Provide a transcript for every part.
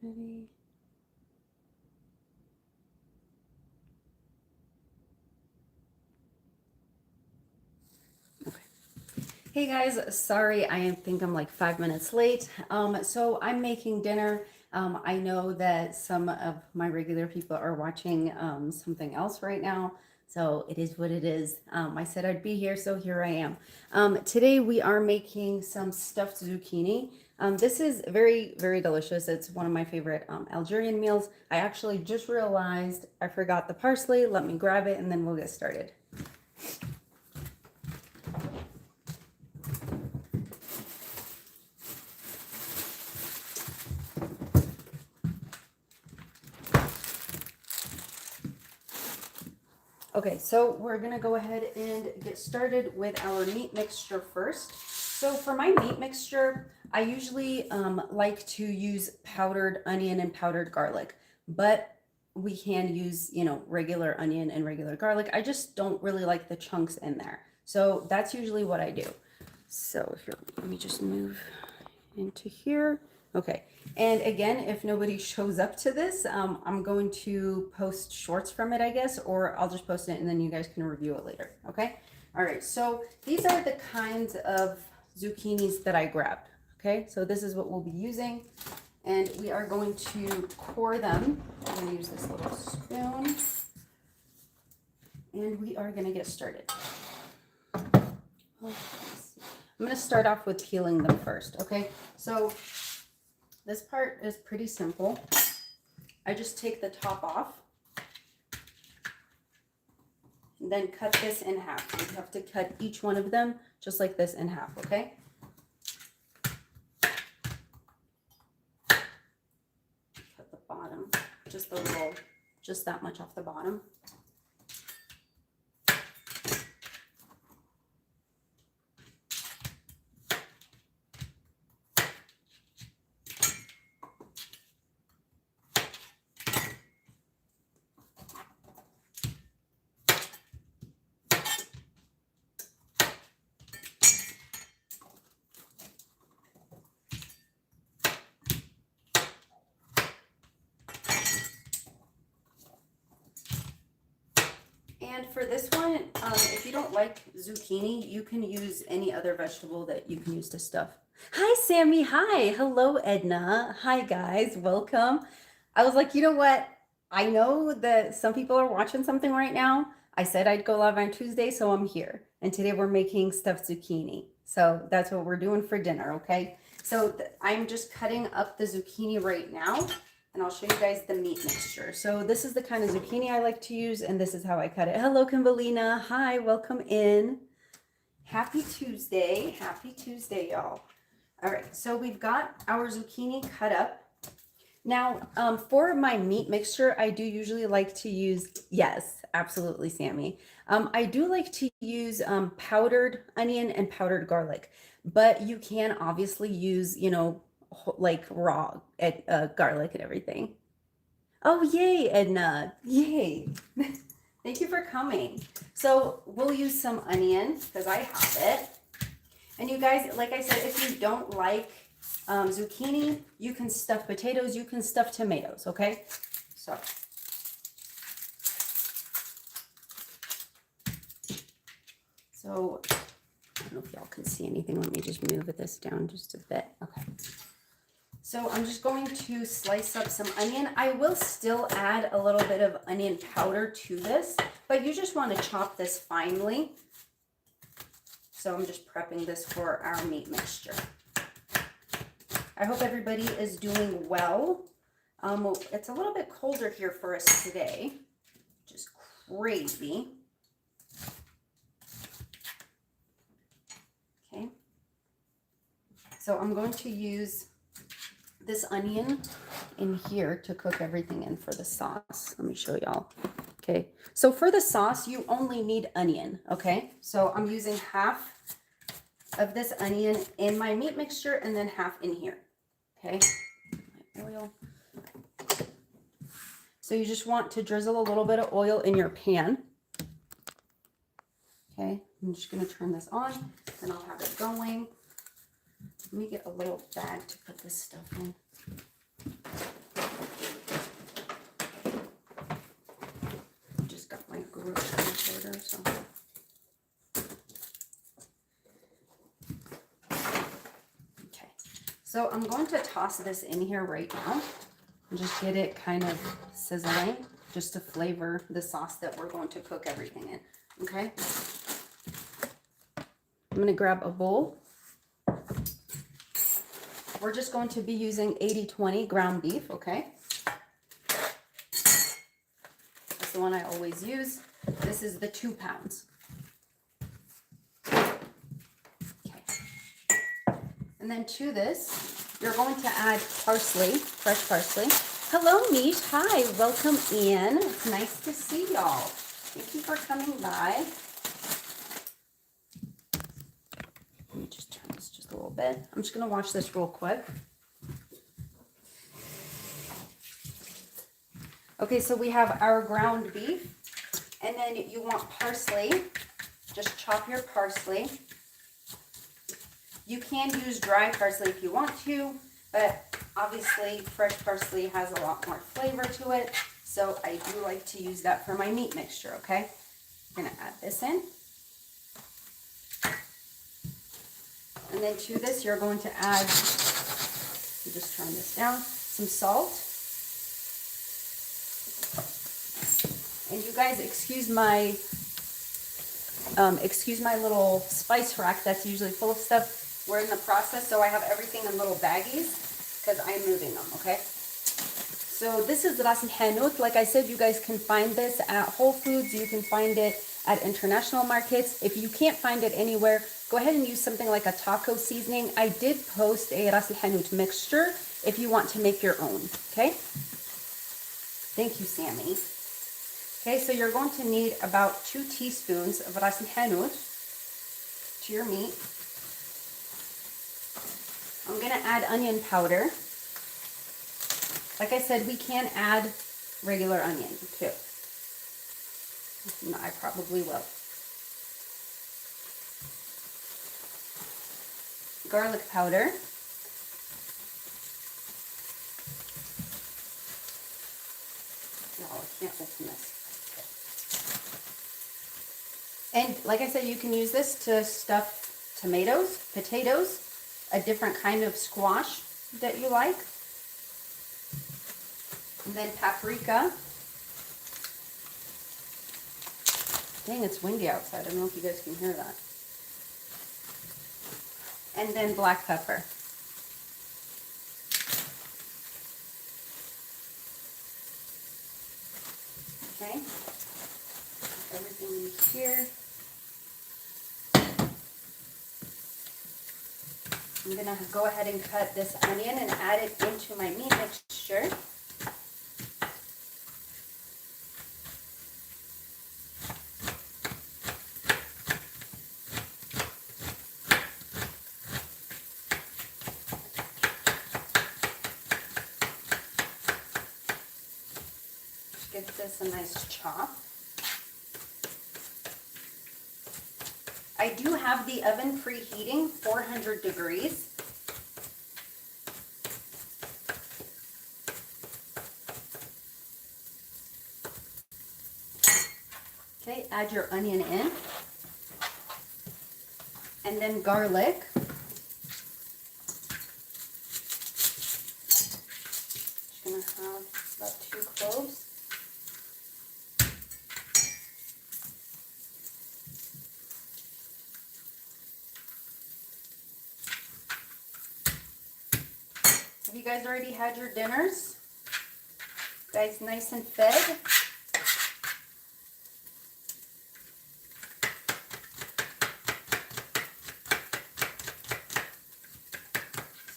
Ready? Okay. Hey guys, sorry, I think I'm like 5 minutes late. So I'm making dinner. I know that some of my regular people are watching something else right now. So it is what it is. I said I'd be here, so here I am. Today we are making some stuffed zucchini. This is very, very delicious. It's one of my favorite Algerian meals. I actually just realized I forgot the parsley. Let me grab it and then we'll get started. Okay, so we're gonna go ahead and get started with our meat mixture first. So for my meat mixture, I usually like to use powdered onion and powdered garlic, but we can use, regular onion and regular garlic. I just don't really like the chunks in there. So that's usually what I do. So if you're, let me just move into here. Okay, and again, if nobody shows up to this, I'm going to post shorts from it, I guess, or I'll just post it and then you guys can review it later, okay? All right, so these are the kinds of zucchinis that I grabbed, okay? So this is what we'll be using, and we are going to core them. I'm gonna use this little spoon, and we are gonna get started. I'm gonna start off with peeling them first, okay? So this part is pretty simple. I just take the top off and then cut this in half. You have to cut each one of them just like this in half, okay? Cut the bottom, just a little, just that much off the bottom. And for this one, if you don't like zucchini, you can use any other vegetable that you can use to stuff. Hi, Sammy. Hi. Hello, Edna. Hi, guys. Welcome. I was like, you know what? I know that some people are watching something right now. I said I'd go live on Tuesday, so I'm here. And today we're making stuffed zucchini. So that's what we're doing for dinner, okay? So I'm just cutting up the zucchini right now. And I'll show you guys the meat mixture. So this is the kind of zucchini I like to use, and this is how I cut it. Hello, Kimbalina. Hi, welcome in. Happy Tuesday. Happy Tuesday, y'all. All right, so we've got our zucchini cut up. Now, for my meat mixture, I do usually like to use, yes, absolutely, Sammy. I do like to use powdered onion and powdered garlic, but you can obviously use, like raw garlic and everything. Oh, yay, Edna. Yay. Thank you for coming. So we'll use some onion because I have it. And you guys, like I said, if you don't like zucchini, you can stuff potatoes, you can stuff tomatoes, okay? So. I don't know if y'all can see anything. Let me just move this down just a bit. Okay. So I'm just going to slice up some onion. I will still add a little bit of onion powder to this, but you just want to chop this finely. So I'm just prepping this for our meat mixture. I hope everybody is doing well. It's a little bit colder here for us today, which is crazy. Okay. So I'm going to use this onion in here to cook everything in for the sauce. Let me show y'all. Okay, so for the sauce, you only need onion, okay? So I'm using half of this onion in my meat mixture and then half in here, okay? My oil. So you just want to drizzle a little bit of oil in your pan. Okay, I'm just gonna turn this on and I'll have it going. Let me get a little bag to put this stuff in. Just got my grocery order, so. Okay, so I'm going to toss this in here right now and just get it kind of sizzling, just to flavor the sauce that we're going to cook everything in. Okay, I'm going to grab a bowl. We're just going to be using 80-20 ground beef, okay? That's the one I always use. This is the 2 pounds. Okay. And then to this, you're going to add parsley, fresh parsley. Hello, Mish. Hi, welcome in. It's nice to see y'all. Thank you for coming by. Let me just turn this just a little bit. I'm just going to wash this real quick. Okay, so we have our ground beef, and then you want parsley. Just chop your parsley. You can use dry parsley if you want to, but obviously fresh parsley has a lot more flavor to it, so I do like to use that for my meat mixture, okay? I'm gonna add this in. And then to this, you're going to add, just turn this down, some salt. And you guys, excuse my little spice rack that's usually full of stuff. We're in the process, so I have everything in little baggies because I'm moving them, okay? So this is Ras al-Hanout. Like I said, you guys can find this at Whole Foods. You can find it at international markets. If you can't find it anywhere, go ahead and use something like a taco seasoning. I did post a Ras al-Hanout mixture if you want to make your own, okay? Thank you, Sammy. Okay, so you're going to need about 2 teaspoons of Ras al-Hanout to your meat. I'm going to add onion powder. Like I said, we can add regular onion too. I probably will. Garlic powder. No, I can't open this. And like I said, you can use this to stuff tomatoes, potatoes, a different kind of squash that you like. And then paprika. Dang, it's windy outside. I don't know if you guys can hear that. And then black pepper. Okay. Everything in here. I'm going to go ahead and cut this onion and add it into my meat mixture. Just give this a nice chop. I do have the oven preheating 400 degrees. Okay, add your onion in. And then garlic. Just gonna have about 2 cloves. Have you guys already had your dinners? You guys nice and fed?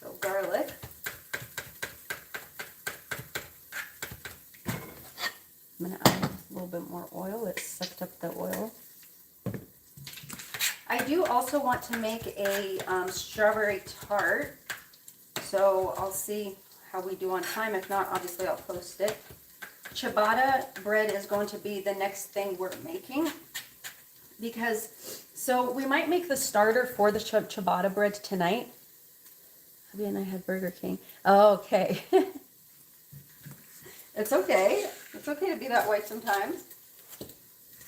So garlic. I'm going to add a little bit more oil. It sucked up the oil. I do also want to make a strawberry tart. So I'll see how we do on time. If not, obviously I'll post it. Ciabatta bread is going to be the next thing we're making. So we might make the starter for the ciabatta bread tonight. Abby and I had Burger King. Oh, okay. It's okay. It's okay to be that white sometimes.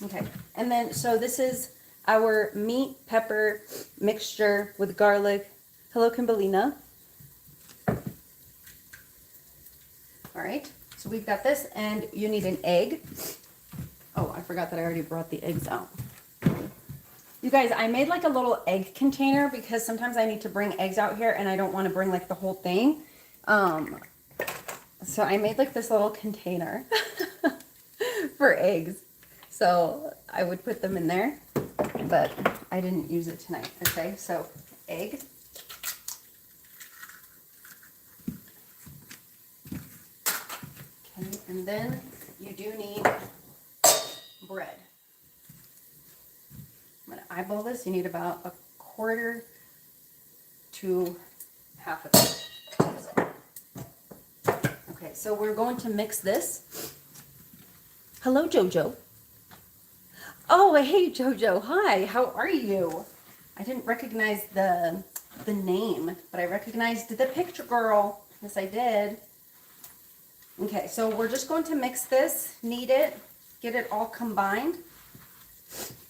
Okay, and then, so this is our meat pepper mixture with garlic. Hello, Kimberlina. All right, so we've got this, and you need an egg. Oh, I forgot that I already brought the eggs out. You guys, I made like a little egg container because sometimes I need to bring eggs out here and I don't want to bring like the whole thing. So I made like this little container for eggs. So I would put them in there, but I didn't use it tonight. Okay, so egg. Okay, and then you do need bread. I'm going to eyeball this. You need about a quarter to half of it. Okay, so we're going to mix this. Hello, Jojo. Oh, hey, Jojo. Hi, how are you? I didn't recognize the name, but I recognized the picture girl. Yes, I did. Okay, so we're just going to mix this, knead it, get it all combined.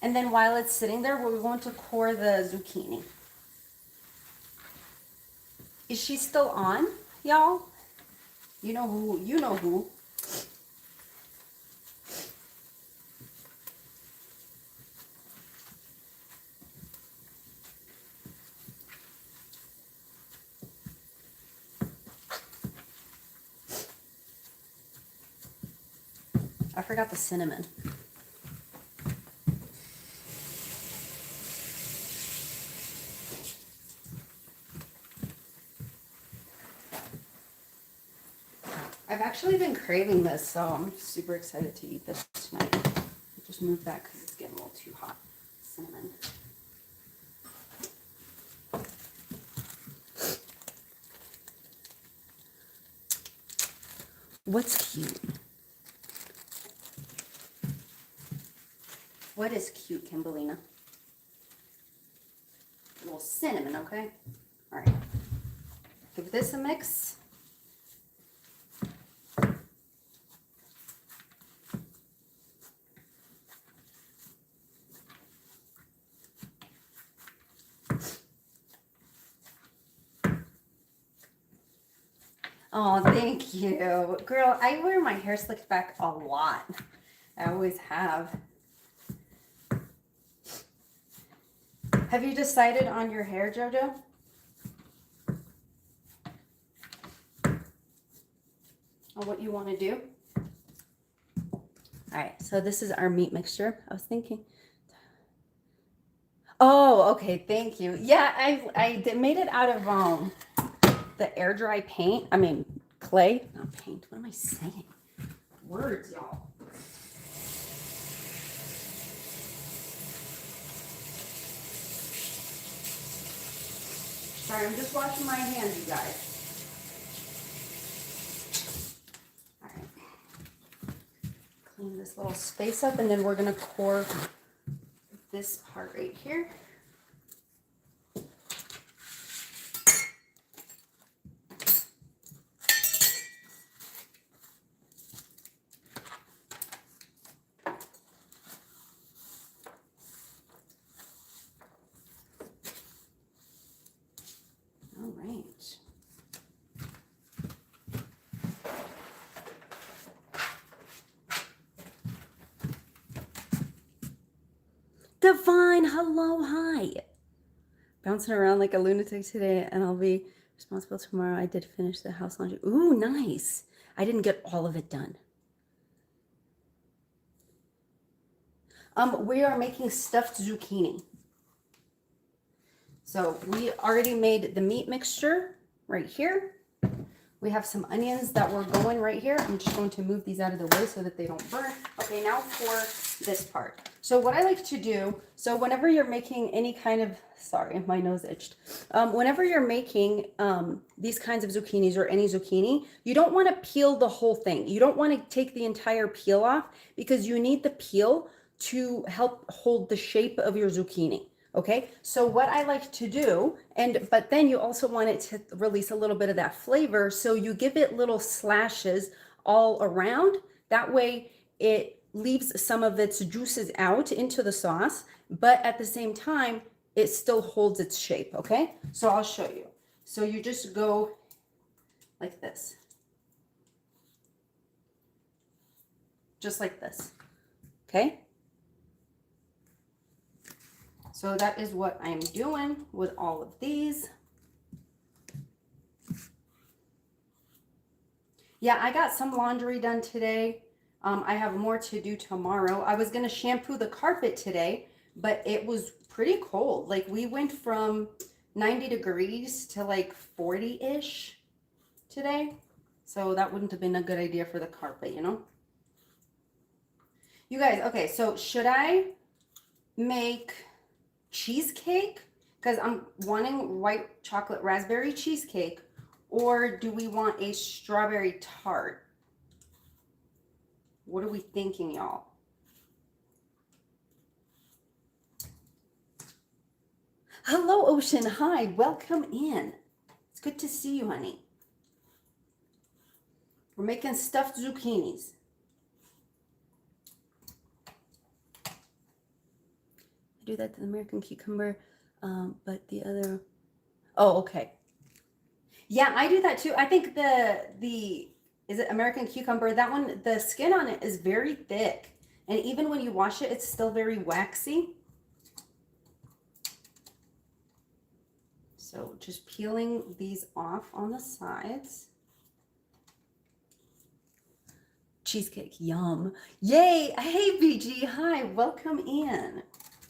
And then while it's sitting there, we're going to core the zucchini. Is she still on, y'all? You know who, you know who. I forgot the cinnamon. I've actually been craving this, so I'm super excited to eat this tonight. I'll just move that because it's getting a little too hot. Cinnamon. What's cute? What is cute, Kimberlina? A little cinnamon, okay? All right. Give this a mix. Oh, thank you. Girl, I wear my hair slicked back a lot. I always have. Have you decided on your hair, Jojo? On what you want to do? All right, so this is our meat mixture. I was thinking. Oh, okay, thank you. Yeah, I made it out of the air dry paint. I mean, clay, not paint. What am I saying? Words, y'all. Sorry, I'm just washing my hands, you guys. All right. Clean this little space up, and then we're going to core this part right here. All right. Divine, hello, hi. Bouncing around like a lunatic today, and I'll be responsible tomorrow. I did finish the house laundry. Ooh, nice. I didn't get all of it done. We are making stuffed zucchini. So we already made the meat mixture right here. We have some onions that were going right here. I'm just going to move these out of the way so that they don't burn. Okay, now for this part. So what I like to do, so whenever you're making any kind of, sorry, my nose itched. Whenever you're making these kinds of zucchinis or any zucchini, you don't want to peel the whole thing. You don't want to take the entire peel off because you need the peel to help hold the shape of your zucchini. Okay, so what I like to do, but then you also want it to release a little bit of that flavor, so you give it little slashes all around. That way it leaves some of its juices out into the sauce, but at the same time, it still holds its shape, okay? So I'll show you. So you just go like this. Just like this, okay? So that is what I'm doing with all of these. Yeah, I got some laundry done today. I have more to do tomorrow. I was gonna shampoo the carpet today, but it was pretty cold. Like we went from 90 degrees to like 40-ish today. So that wouldn't have been a good idea for the carpet, you know? You guys, okay, so should I make cheesecake? Because I'm wanting white chocolate raspberry cheesecake, or do we want a strawberry tart? What are we thinking, y'all? Hello, Ocean. Hi, welcome in. It's good to see you, honey. We're making stuffed zucchinis. I do that to the American cucumber, but the other, oh, okay. Yeah, I do that too. I think is it American cucumber? That one, the skin on it is very thick. And even when you wash it, it's still very waxy. So just peeling these off on the sides. Cheesecake, yum. Yay, hey BG, hi, welcome in.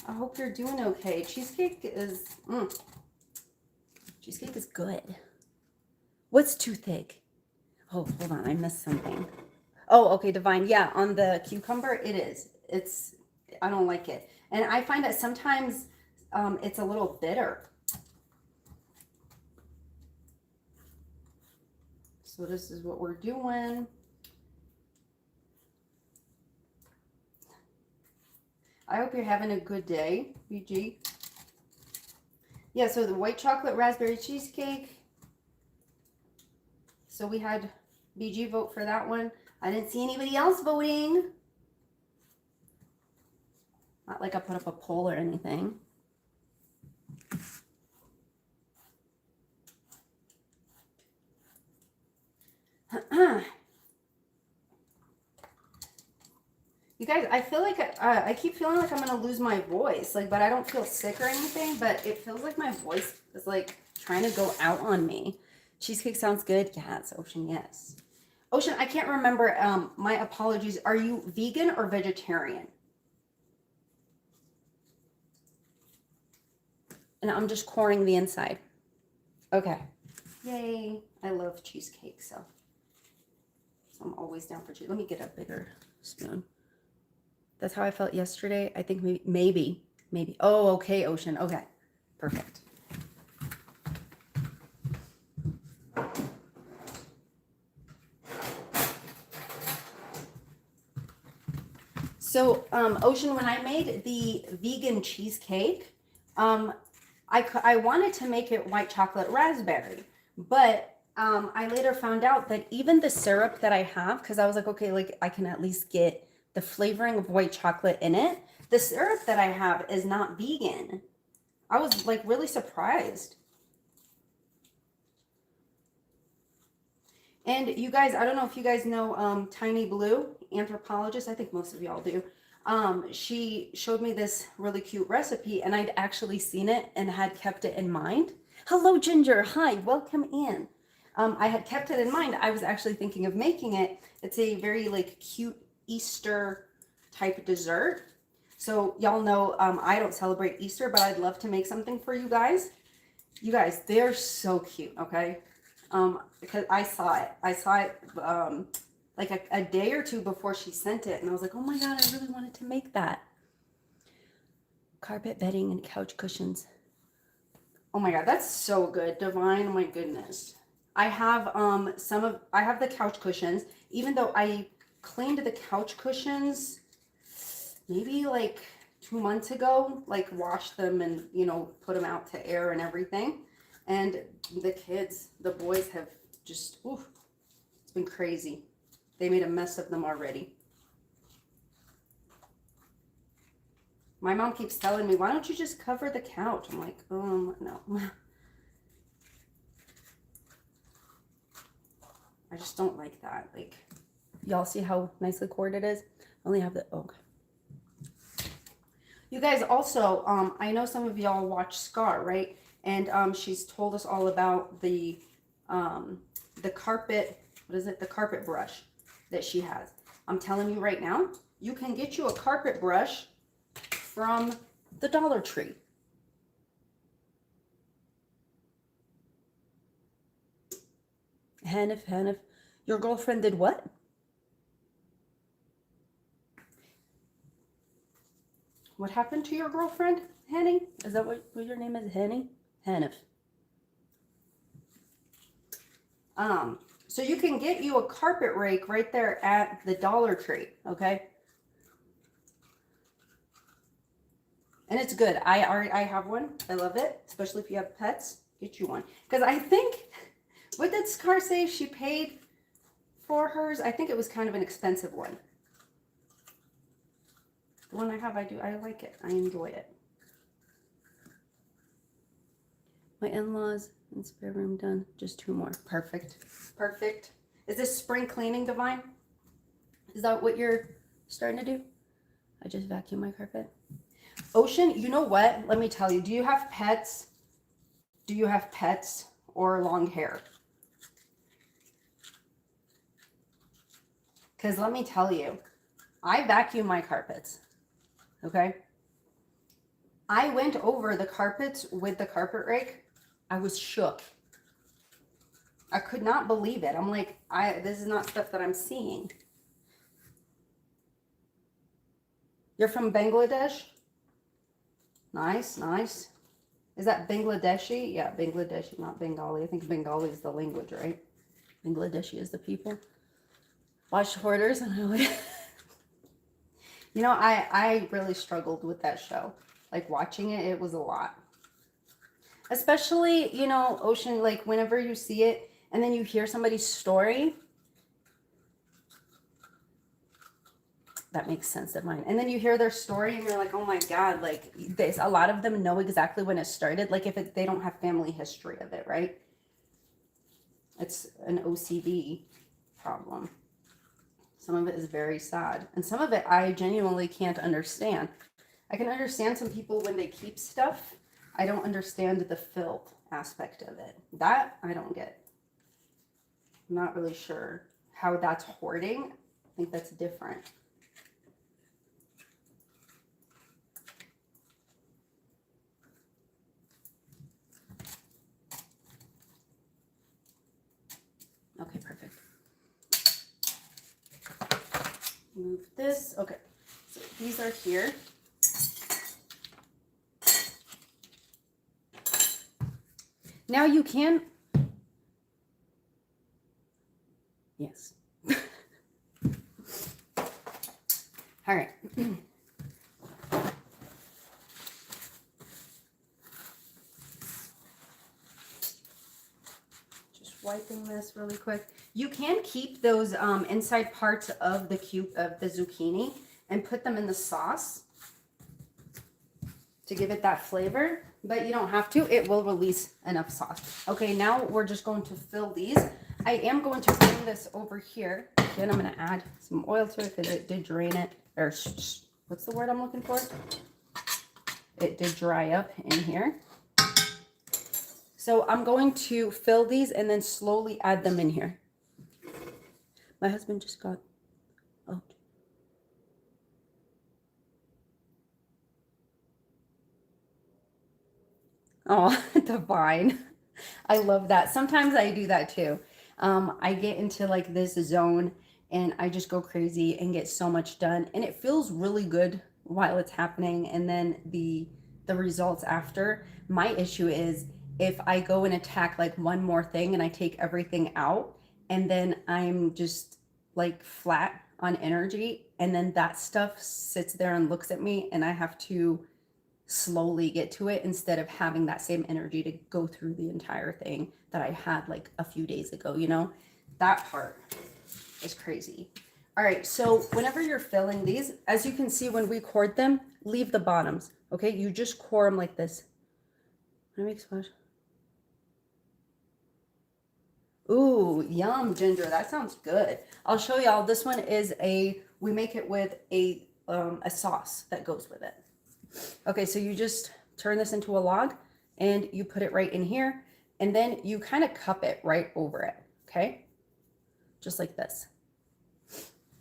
I hope you're doing okay. Cheesecake is good. What's too thick? Oh, hold on, I missed something. Oh, okay, Divine. Yeah, on the cucumber, it is. I don't like it. And I find that sometimes it's a little bitter. So this is what we're doing. I hope you're having a good day, BG. Yeah, so the white chocolate raspberry cheesecake. So we had BG vote for that one. I didn't see anybody else voting. Not like I put up a poll or anything. You guys, I feel like I keep feeling like I'm gonna lose my voice, like, but I don't feel sick or anything, but it feels like my voice is like trying to go out on me. Cheesecake sounds good. Yes, Ocean, yes. Ocean, I can't remember, my apologies. Are you vegan or vegetarian? And I'm just coring the inside. Okay. Yay. I love cheesecake, so I'm always down for cheese. Let me get a bigger spoon. That's how I felt yesterday. I think maybe. Oh, okay, Ocean. Okay, perfect. So, Ocean, when I made the vegan cheesecake, I wanted to make it white chocolate raspberry, but I later found out that even the syrup that I have, because I was like, okay, like I can at least get the flavoring of white chocolate in it. The syrup that I have is not vegan. I was like really surprised. And you guys, I don't know if you guys know Tiny Blue, anthropologist. I think most of y'all do. She showed me this really cute recipe, and I'd actually seen it and had kept it in mind. Hello, Ginger. Hi, welcome in. I had kept it in mind. I was actually thinking of making it. It's a very like cute Easter type dessert. So y'all know I don't celebrate Easter, but I'd love to make something for you guys. You guys, they're so cute, okay? Because I saw it like a day or two before she sent it, and I was like, oh my God, I really wanted to make that. Carpet bedding and couch cushions. Oh my God, that's so good. Divine, oh my goodness. I have I have the couch cushions, even though I cleaned the couch cushions maybe like 2 months ago, like washed them and, you know, put them out to air and everything. And the kids, the boys have just, oof, it's been crazy. They made a mess of them already. My mom keeps telling me, why don't you just cover the couch? I'm like, no. I just don't like that. Like, y'all see how nicely corded it is? I only have the, okay. You guys also, I know some of y'all watch Scar, right? And she's told us all about the carpet, what is it? The carpet brush that she has. I'm telling you right now, you can get you a carpet brush from the Dollar Tree. Hanif, your girlfriend did what? What happened to your girlfriend, Henny? Is that what your name is, Henny? Hanif. So you can get you a carpet rake right there at the Dollar Tree, okay? And it's good. I have one. I love it, especially if you have pets. Get you one. Because I think, what did Scar say she paid for hers? I think it was kind of an expensive one. The one I have, I like it. I enjoy it. My in-laws and spare room done. Just 2 more. Perfect. Perfect. Is this spring cleaning, Divine? Is that what you're starting to do? I just vacuum my carpet. Ocean, you know what? Let me tell you. Do you have pets? Do you have pets or long hair? Because let me tell you, I vacuum my carpets. Okay? I went over the carpets with the carpet rake. I was shook. I could not believe it. I'm like, this is not stuff that I'm seeing. You're from Bangladesh? Nice, nice. Is that Bangladeshi? Yeah, Bangladeshi, not Bengali. I think Bengali is the language, right? Bangladeshi is the people. Watch Hoarders, and I like, you know, I really struggled with that show. Like watching it, it was a lot. Especially, you know, Ocean, like whenever you see it and then you hear somebody's story, that makes sense of mine. And then you hear their story and you're like, oh my God, like this, a lot of them know exactly when it started. Like if they don't have family history of it, right? It's an OCD problem. Some of it is very sad. And some of it I genuinely can't understand. I can understand some people when they keep stuff. I don't understand the filth aspect of it. That I don't get. I'm not really sure how that's hoarding. I think that's different. Okay, perfect. Move this. Okay, so these are here. Now you can, yes. All right. Just wiping this really quick. You can keep those inside parts of the cube of the zucchini and put them in the sauce to give it that flavor, but you don't have to. It will release enough sauce. Okay, now we're just going to fill these. I am going to bring this over here. Then I'm going to add some oil to it because it did drain it. Or what's the word I'm looking for? It did dry up in here. So I'm going to fill these and then slowly add them in here. My husband just got out. Oh, Divine. I love that. Sometimes I do that too. I get into like this zone and I just go crazy and get so much done. And it feels really good while it's happening. And then the results after. My issue is if I go and attack like one more thing and I take everything out and then I'm just like flat on energy. And then that stuff sits there and looks at me and I have to slowly get to it instead of having that same energy to go through the entire thing that I had like a few days ago, you know, that part. is crazy. All right, so whenever you're filling these, as you can see when we cord them, leave the bottoms, okay? You just core them like this. Let me make splash. Ooh, yum, ginger. That sounds good. I'll show y'all. This one is we make it with a sauce that goes with it. Okay, so you just turn this into a log and you put it right in here, and then you kind of cup it right over it, okay? Just like this.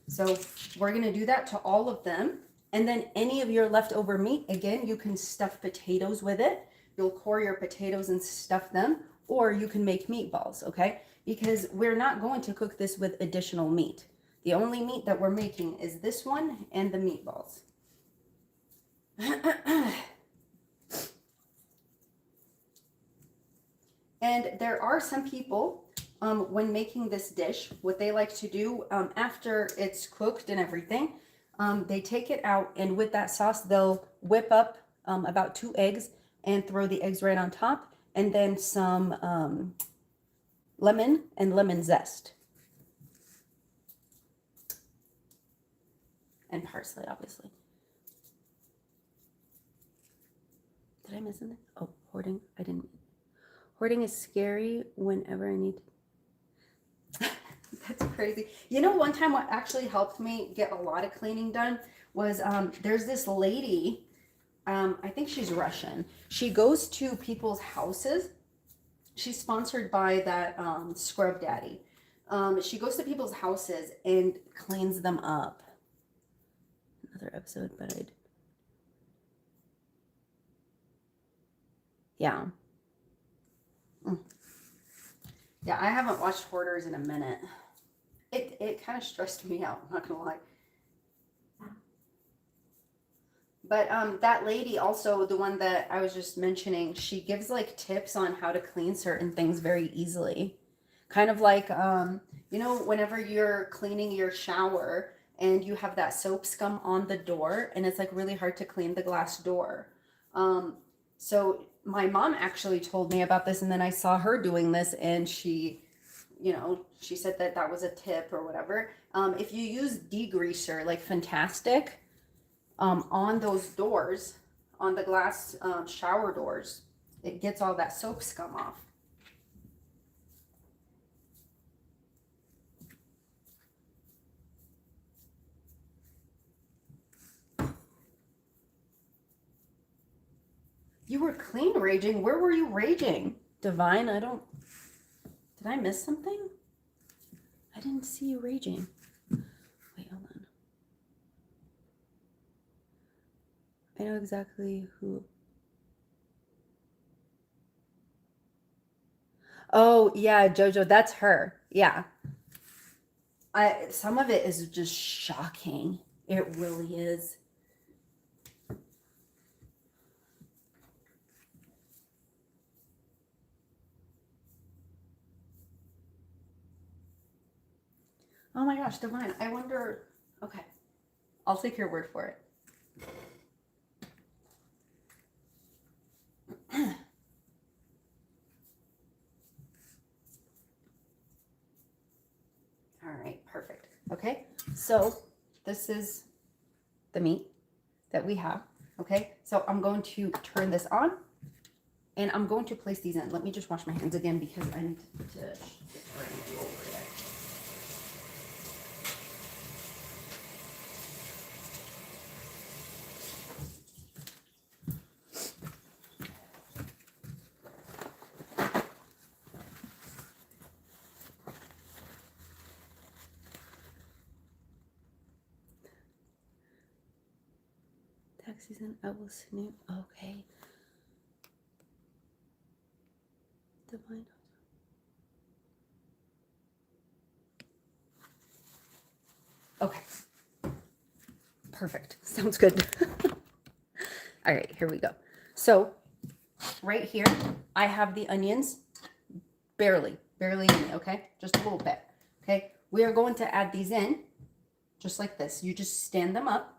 So we're going to do that to all of them. And then any of your leftover meat, again, you can stuff potatoes with it. You'll core your potatoes and stuff them, or you can make meatballs, okay? Because we're not going to cook this with additional meat. The only meat that we're making is this one and the meatballs. And there are some people, when making this dish, what they like to do after it's cooked and everything, they take it out, and with that sauce, they'll whip up about 2 eggs and throw the eggs right on top, and then some lemon and lemon zest. And parsley, obviously. Did I miss something? Oh, hoarding. I didn't. Hoarding is scary whenever I need to. That's crazy. You know, one time what actually helped me get a lot of cleaning done was there's this lady, I think she's Russian. She goes to people's houses. She's sponsored by that Scrub Daddy. She goes to people's houses and cleans them up. Another episode, but yeah. Yeah, I haven't watched Hoarders in a minute. It kind of stressed me out, I'm not gonna lie. But that lady also, the one that I was just mentioning, she gives like tips on how to clean certain things very easily. Kind of like, you know, whenever you're cleaning your shower and you have that soap scum on the door and it's like really hard to clean the glass door. So my mom actually told me about this, and then I saw her doing this, and she, you know, she said that that was a tip or whatever. If you use degreaser, like Fantastic, on those doors, on the glass shower doors, it gets all that soap scum off. You were clean raging. Where were you raging? Divine, did I miss something? I didn't see you raging. Wait, hold on. I know exactly who. Oh, yeah, Jojo, that's her. Yeah. Some of it is just shocking. It really is. Oh my gosh, Divine, I wonder. Okay, I'll take your word for it. All right, perfect. Okay, so this is the meat that we have. Okay, so I'm going to turn this on, and I'm going to place these in. Let me just wash my hands again because I need to get ready over it. Tax season, I will snoop. Okay. Divine. Okay. Perfect. Sounds good. All right, here we go. So right here, I have the onions, barely in me, okay? Just a little bit, okay? We are going to add these in, just like this. You just stand them up.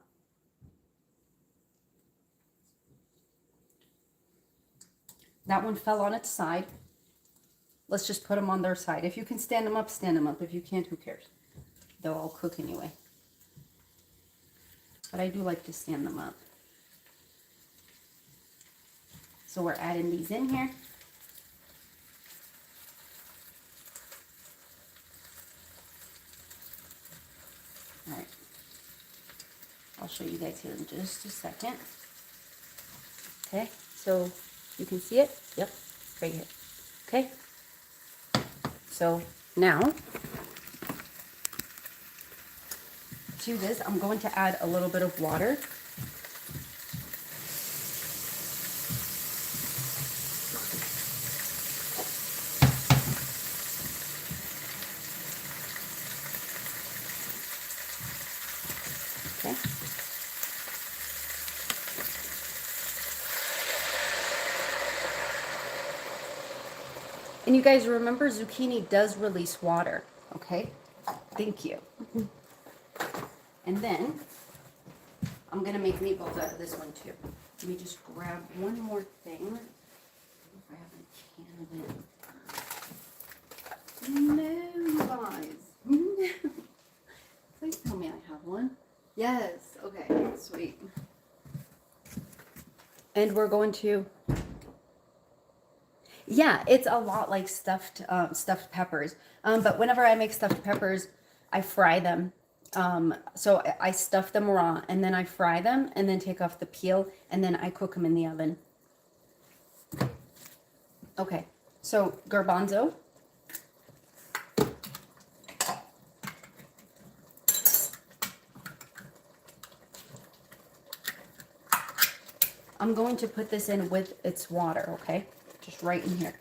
That one fell on its side. Let's just put them on their side. If you can stand them up, stand them up. If you can't, who cares? they'll all cook anyway. But I do like to stand them up. So we're adding these in here. All right. I'll show you guys here in just a second. Okay, so you can see it? Yep, right here. Okay. So now, to this, I'm going to add a little bit of water. Okay. And you guys remember, zucchini does release water, okay? Thank you. And then, I'm gonna make meatballs out of this one too. Let me just grab one more thing. If I have a can of it. No, you guys. Please tell me I have one. Yes, okay, sweet. And we're going to, yeah, it's a lot like stuffed peppers. But whenever I make stuffed peppers, I fry them. So I stuff them raw, and then I fry them, and then take off the peel, and then I cook them in the oven. Okay, so garbanzo. I'm going to put this in with its water, okay? Just right in here.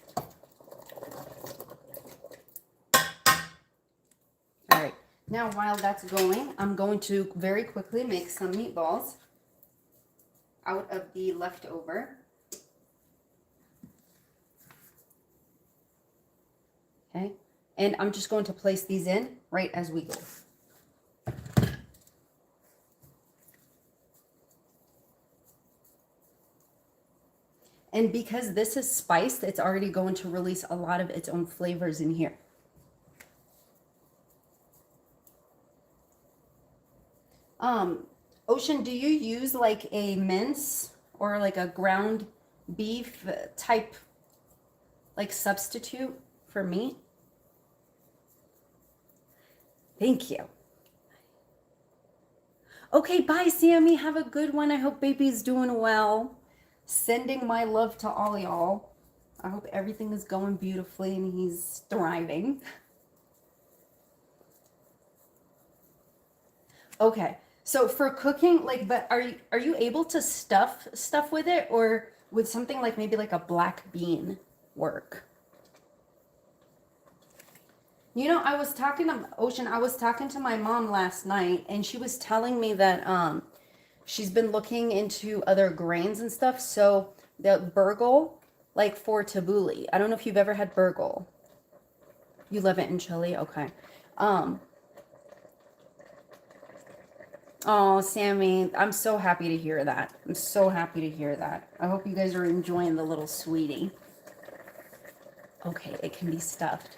All right, now while that's going, I'm going to very quickly make some meatballs out of the leftover. Okay, and I'm just going to place these in right as we go. And because this is spiced, it's already going to release a lot of its own flavors in here. Ocean, do you use like a mince or like a ground beef type like substitute for meat? Thank you. Okay, bye, Sammy. Have a good one. I hope baby's doing well. Sending my love to all y'all. I hope everything is going beautifully and he's thriving. Okay, so for cooking, like, but are you able to stuff stuff with it, or would something like maybe like a black bean work? You know, I was talking to Ocean. I was talking to my mom last night, and she was telling me that she's been looking into other grains and stuff. So the burgle, like for tabbouleh. I don't know if you've ever had burgle. You love it in Chile? Okay. Oh, Sammy, I'm so happy to hear that. I'm so happy to hear that. I hope you guys are enjoying the little sweetie. Okay, it can be stuffed.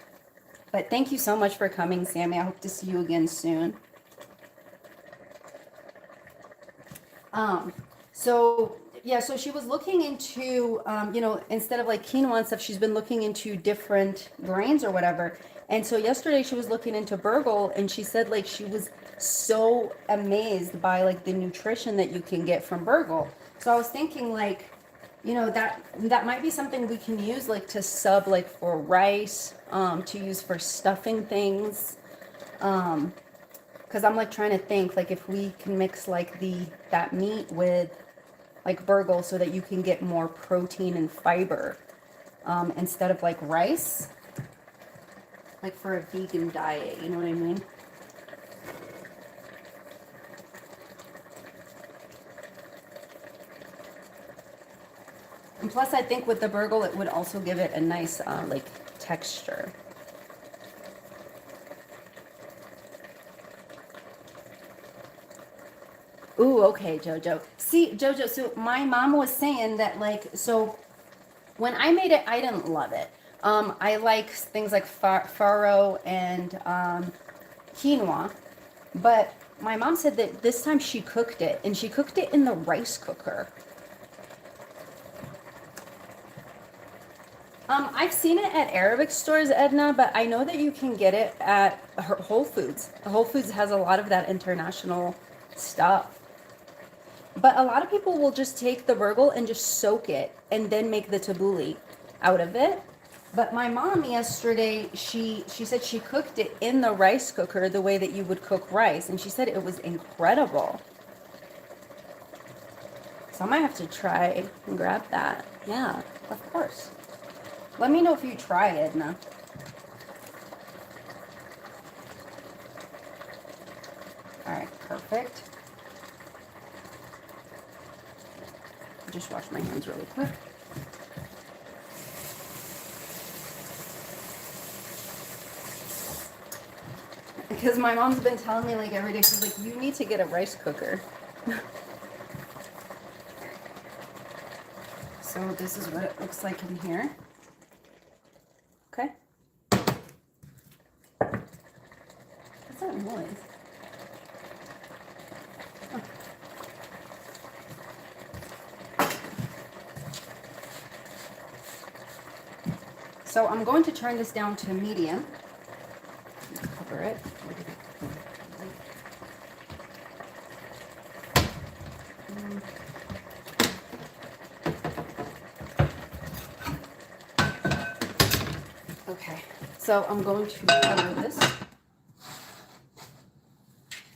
But thank you so much for coming, Sammy. I hope to see you again soon. So yeah, so she was looking into, you know, instead of like quinoa and stuff, she's been looking into different grains or whatever. And so yesterday she was looking into burgle, and she said like she was so amazed by like the nutrition that you can get from burgle. So I was thinking like, you know, that might be something we can use like to sub like for rice, to use for stuffing things. Because I'm like trying to think like if we can mix like that meat with like burgle so that you can get more protein and fiber, instead of like rice, like for a vegan diet, you know what I mean? And plus I think with the burgle it would also give it a nice like texture. Ooh, okay, Jojo. See, Jojo, so my mom was saying that like, so when I made it, I didn't love it. I like things like farro and quinoa. But my mom said that this time she cooked it, and she cooked it in the rice cooker. I've seen it at Arabic stores, Edna, but I know that you can get it at Whole Foods. Whole Foods has a lot of that international stuff. But a lot of people will just take the burgle and just soak it and then make the tabbouleh out of it. But my mom yesterday, she said she cooked it in the rice cooker the way that you would cook rice, and she said it was incredible. So I might have to try and grab that. Yeah, of course. Let me know if you try it, Edna. All right, perfect. I'll just wash my hands really quick. Because my mom's been telling me like every day, she's like, you need to get a rice cooker. So this is what it looks like in here. Okay. What's that noise? Oh. So I'm going to turn this down to medium. Cover it. Okay, so I'm going to cover this.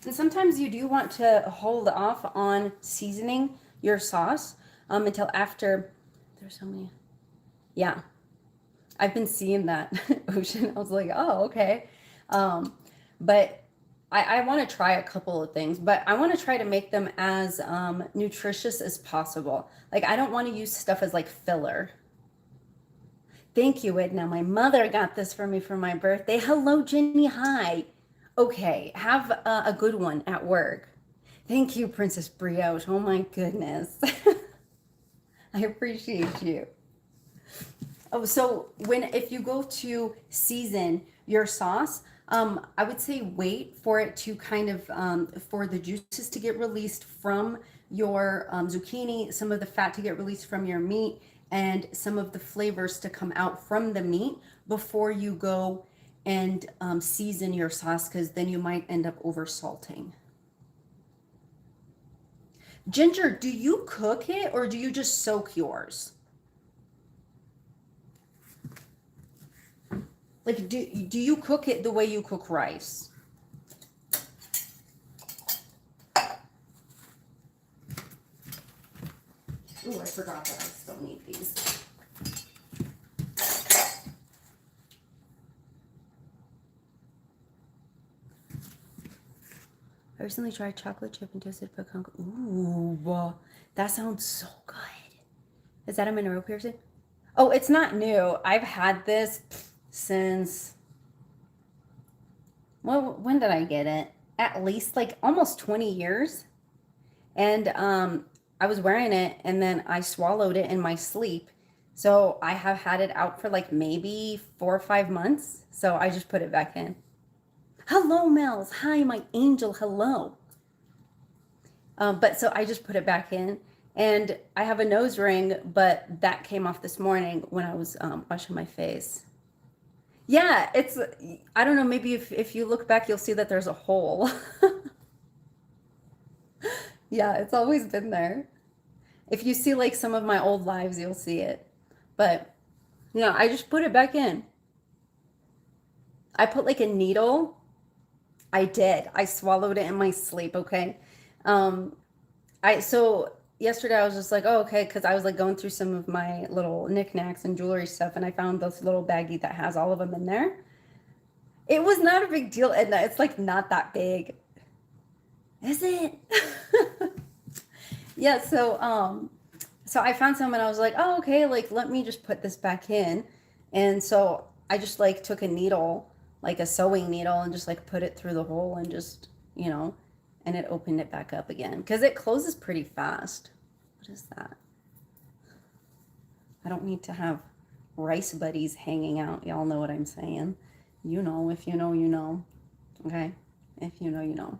And sometimes you do want to hold off on seasoning your sauce until after. There's so many. Yeah, I've been seeing that, Ocean. I was like, oh, okay. But I want to try a couple of things, but I want to try to make them as nutritious as possible. Like, I don't want to use stuff as like filler. Thank you, Edna. My mother got this for me for my birthday. Hello, Jenny. Hi. Okay, have a good one at work. Thank you, Princess Brioche. Oh my goodness. I appreciate you. Oh, so if you go to season your sauce, I would say wait for it to kind of, for the juices to get released from your zucchini, some of the fat to get released from your meat, and some of the flavors to come out from the meat before you go and season your sauce, because then you might end up over salting. Ginger, do you cook it or do you just soak yours? Like, do you cook it the way you cook rice? Oh, I forgot that I still need these. I recently tried chocolate chip and toasted pecan. Ooh, that sounds so good. Is that a mineral piercing? Oh, it's not new. I've had this since, well, when did I get it? At least like almost 20 years. And I was wearing it and then I swallowed it in my sleep. So I have had it out for like maybe 4 or 5 months. So I just put it back in. Hello, Mel's. Hi, my angel. Hello. But so I just put it back in. And I have a nose ring, but that came off this morning when I was washing my face. Yeah, it's, I don't know, maybe if you look back, you'll see that there's a hole. Yeah, it's always been there. If you see like some of my old lives, you'll see it. But yeah, I just put it back in. I put like a needle. I did. I swallowed it in my sleep, okay? So yesterday I was just like, oh, okay, because I was like going through some of my little knickknacks and jewelry stuff, and I found this little baggie that has all of them in there. It was not a big deal, Edna. It's like not that big. Is it? Yeah, so I found some and I was like, oh, okay, like let me just put this back in. And so I just like took a needle, like a sewing needle, and just like put it through the hole and just, and it opened it back up again because it closes pretty fast. What is that? I don't need to have rice buddies hanging out. Y'all know what I'm saying. You know, if you know, you know. Okay? If you know, you know.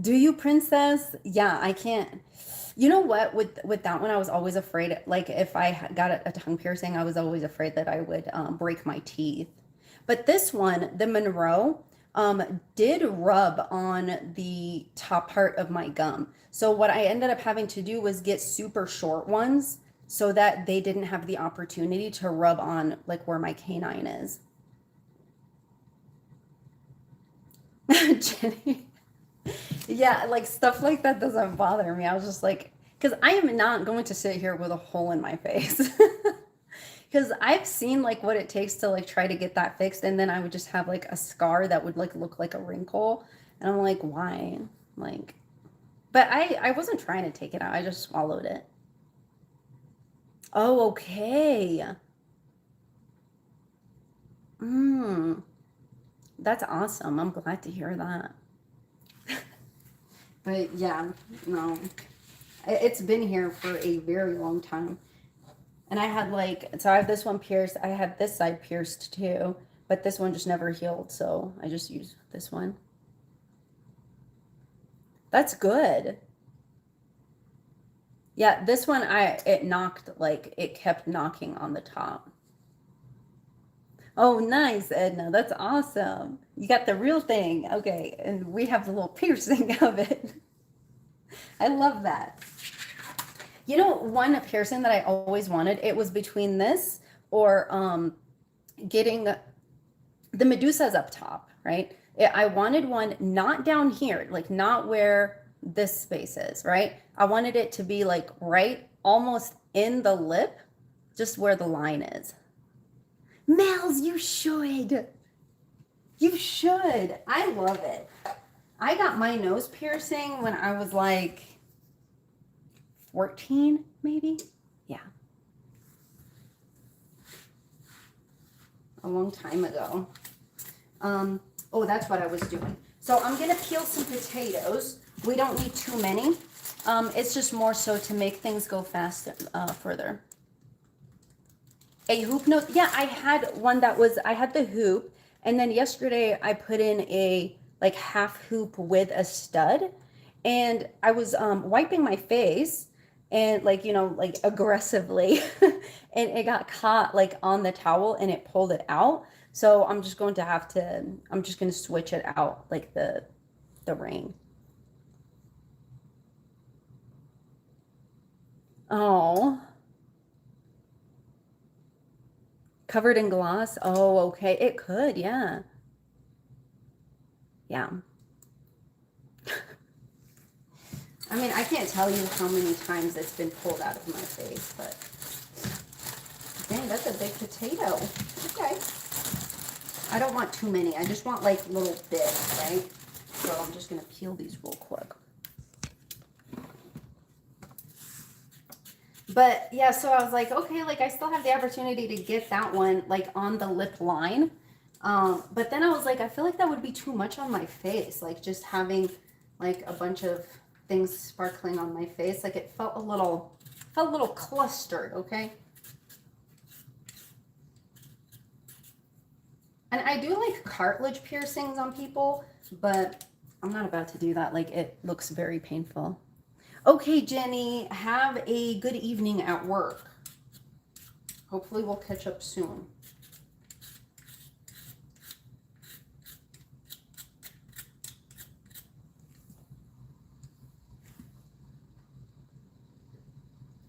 Do you, princess? Yeah, I can't. You know what? With that one, I was always afraid. Like if I got a tongue piercing, I was always afraid that I would break my teeth. But this one, the Monroe, did rub on the top part of my gum. So what I ended up having to do was get super short ones so that they didn't have the opportunity to rub on like where my canine is. Jenny. Yeah, like stuff like that doesn't bother me. I was just like, because I am not going to sit here with a hole in my face. Because I've seen like what it takes to like try to get that fixed, and then I would just have like a scar that would like look like a wrinkle, and I'm like, why? Like, but I wasn't trying to take it out. I just swallowed it. Oh, okay. Mm, that's awesome. I'm glad to hear that. But yeah, no, it's been here for a very long time. And I had like, so I have this one pierced. I had this side pierced too, but this one just never healed. So I just used this one. That's good. Yeah, this one it knocked like it kept knocking on the top. Oh, nice, Edna. That's awesome. You got the real thing. Okay, and we have the little piercing of it. I love that. You know, one piercing that I always wanted, it was between this or getting the Medusa's up top, right? I wanted one not down here, like not where this space is, right? I wanted it to be like right almost in the lip, just where the line is. Mel's, you should. You should. I love it. I got my nose piercing when I was like 14, maybe. Yeah, a long time ago. Oh, that's what I was doing. So I'm gonna peel some potatoes. We don't need too many. It's just more so to make things go faster, further. A hoop note. Yeah, I had one that was, I had the hoop, and then yesterday I put in a like half hoop with a stud, and I was wiping my face and like, like aggressively, and it got caught like on the towel and it pulled it out. So I'm just going to have to, I'm just going to switch it out like the ring. Oh, covered in gloss. Oh, okay. It could, yeah. Yeah. I mean, I can't tell you how many times it's been pulled out of my face, but dang, that's a big potato. Okay. I don't want too many. I just want like little bits, right? So I'm just gonna peel these real quick. But yeah, so I was like, okay, like I still have the opportunity to get that one like on the lip line. But then I was like, I feel like that would be too much on my face, like just having like a bunch of things sparkling on my face. Like it felt a little clustered, okay? And I do like cartilage piercings on people, but I'm not about to do that. Like it looks very painful. Okay, Jenny, have a good evening at work. Hopefully we'll catch up soon.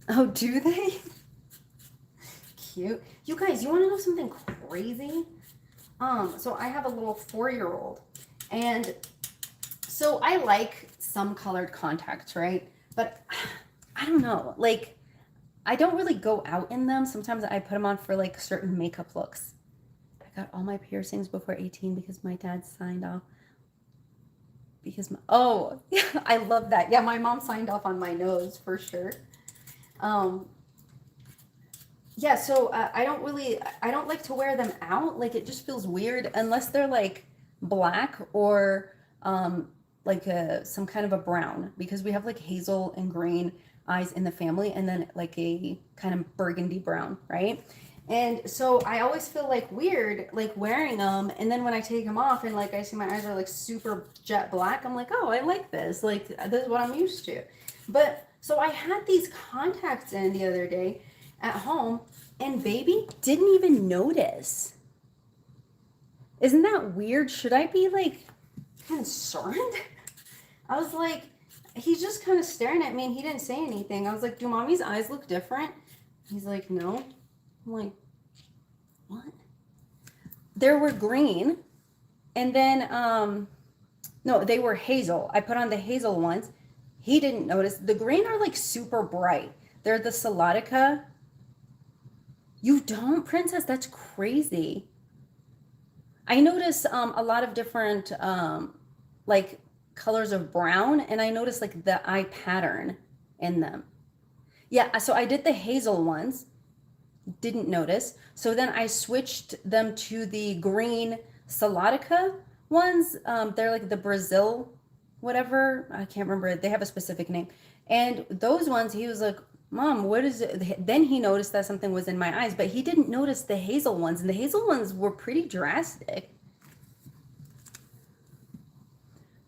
Oh, do they? Cute. You guys, you want to know something crazy? So I have a little 4-year-old, and so I like some colored contacts, right? But I don't know, like I don't really go out in them. Sometimes I put them on for like certain makeup looks. I got all my piercings before 18 because my dad signed off. Because my, oh, yeah, I love that. Yeah, my mom signed off on my nose for sure. Um, yeah, so I don't like to wear them out. Like it just feels weird unless they're like black or like some kind of a brown because we have like hazel and green eyes in the family and then like a kind of burgundy brown, right? And so I always feel like weird, like wearing them. And then when I take them off and like I see my eyes are like super jet black, I'm like, oh, I like this. Like this is what I'm used to. But so I had these contacts in the other day at home and baby didn't even notice. Isn't that weird? Should I be like concerned? I was like, he's just kind of staring at me and he didn't say anything. I was like, do mommy's eyes look different? He's like, no. I'm like, what? There were green and then, no, they were hazel. I put on the hazel ones. He didn't notice. The green are like super bright. They're the Salatica. You don't, Princess? That's crazy. I notice a lot of different like colors of brown, and I noticed like the eye pattern in them. Yeah, so I did the hazel ones, didn't notice. So then I switched them to the green Salatica ones. They're like the Brazil, whatever. I can't remember. They have a specific name. And those ones, he was like, Mom, what is it? Then he noticed that something was in my eyes, but he didn't notice the hazel ones. And the hazel ones were pretty drastic.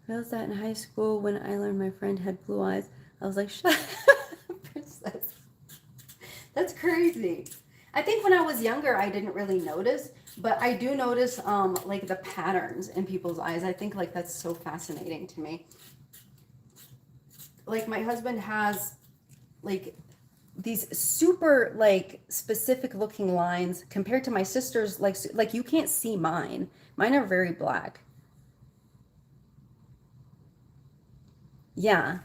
I was that in high school when I learned my friend had blue eyes. I was like, shut up, Princess. That's crazy. I think when I was younger, I didn't really notice, but I do notice like the patterns in people's eyes. I think like that's so fascinating to me. Like my husband has like these super like specific looking lines compared to my sister's, like you can't see mine. Mine are very black. Yeah,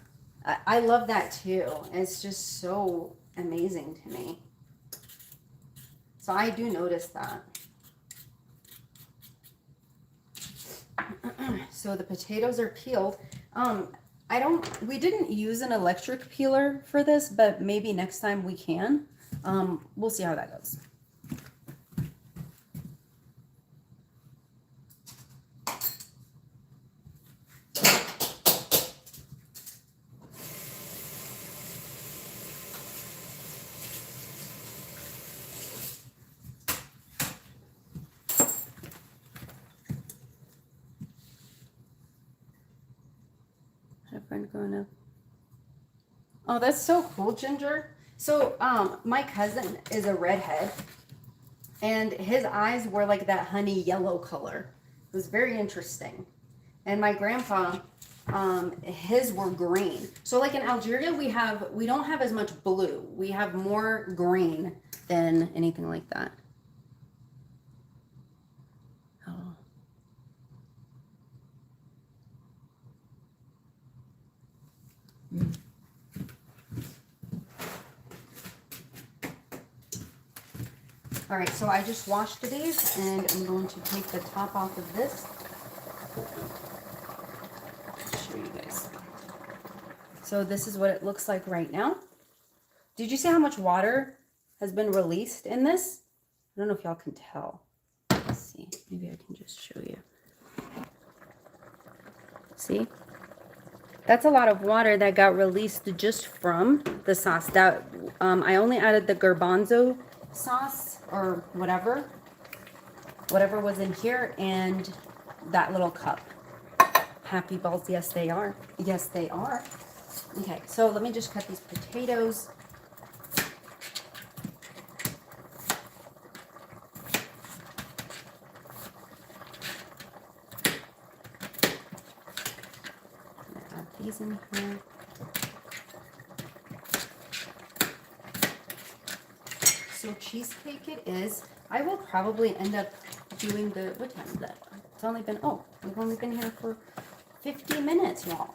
I love that too. It's just so amazing to me. So I do notice that. So the potatoes are peeled. We didn't use an electric peeler for this, but maybe next time we can. We'll see how that goes. Friend growing up. Oh, that's so cool, Ginger. So, my cousin is a redhead, and his eyes were like that honey yellow color. It was very interesting. And my grandpa, his were green. So, like in Algeria, we don't have as much blue. We have more green than anything like that. Oh. All right, so I just washed these and I'm going to take the top off of this. I'll show you guys. So this is what it looks like right now. Did you see how much water has been released in this? I don't know if y'all can tell. Let's see, maybe I can just show you. See? That's a lot of water that got released just from the sauce. That I only added the garbanzo sauce or whatever was in here and that little cup. Happy balls, yes they are. Yes they are. Okay, so let me just cut these potatoes. Add these in here. So cheesecake it is. I will probably end up doing what time is that? It's only been, we've only been here for 50 minutes, y'all.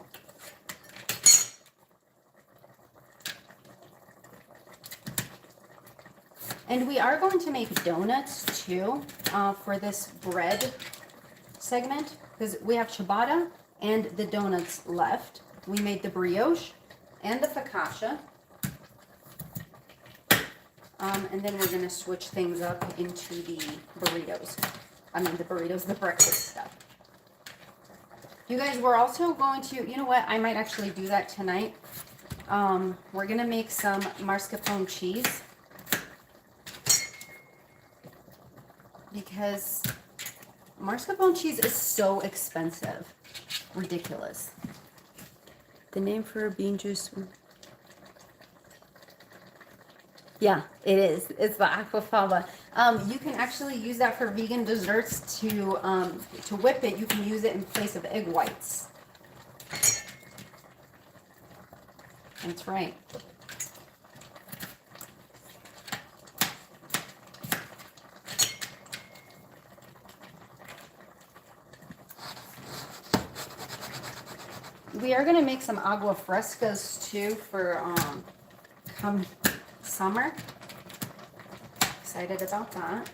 And we are going to make donuts too for this bread segment because we have ciabatta and the donuts left. We made the brioche and the focaccia. And then we're going to switch things up into the burritos. The breakfast stuff. You guys, we're also going to, you know what, I might actually do that tonight. We're going to make some mascarpone cheese. because mascarpone cheese is so expensive. Ridiculous. The name for bean juice. Yeah, it is. It's the aquafaba. You can actually use that for vegan desserts to whip it. You can use it in place of egg whites. That's right. We are gonna make some agua frescas too for come summer. Excited about that.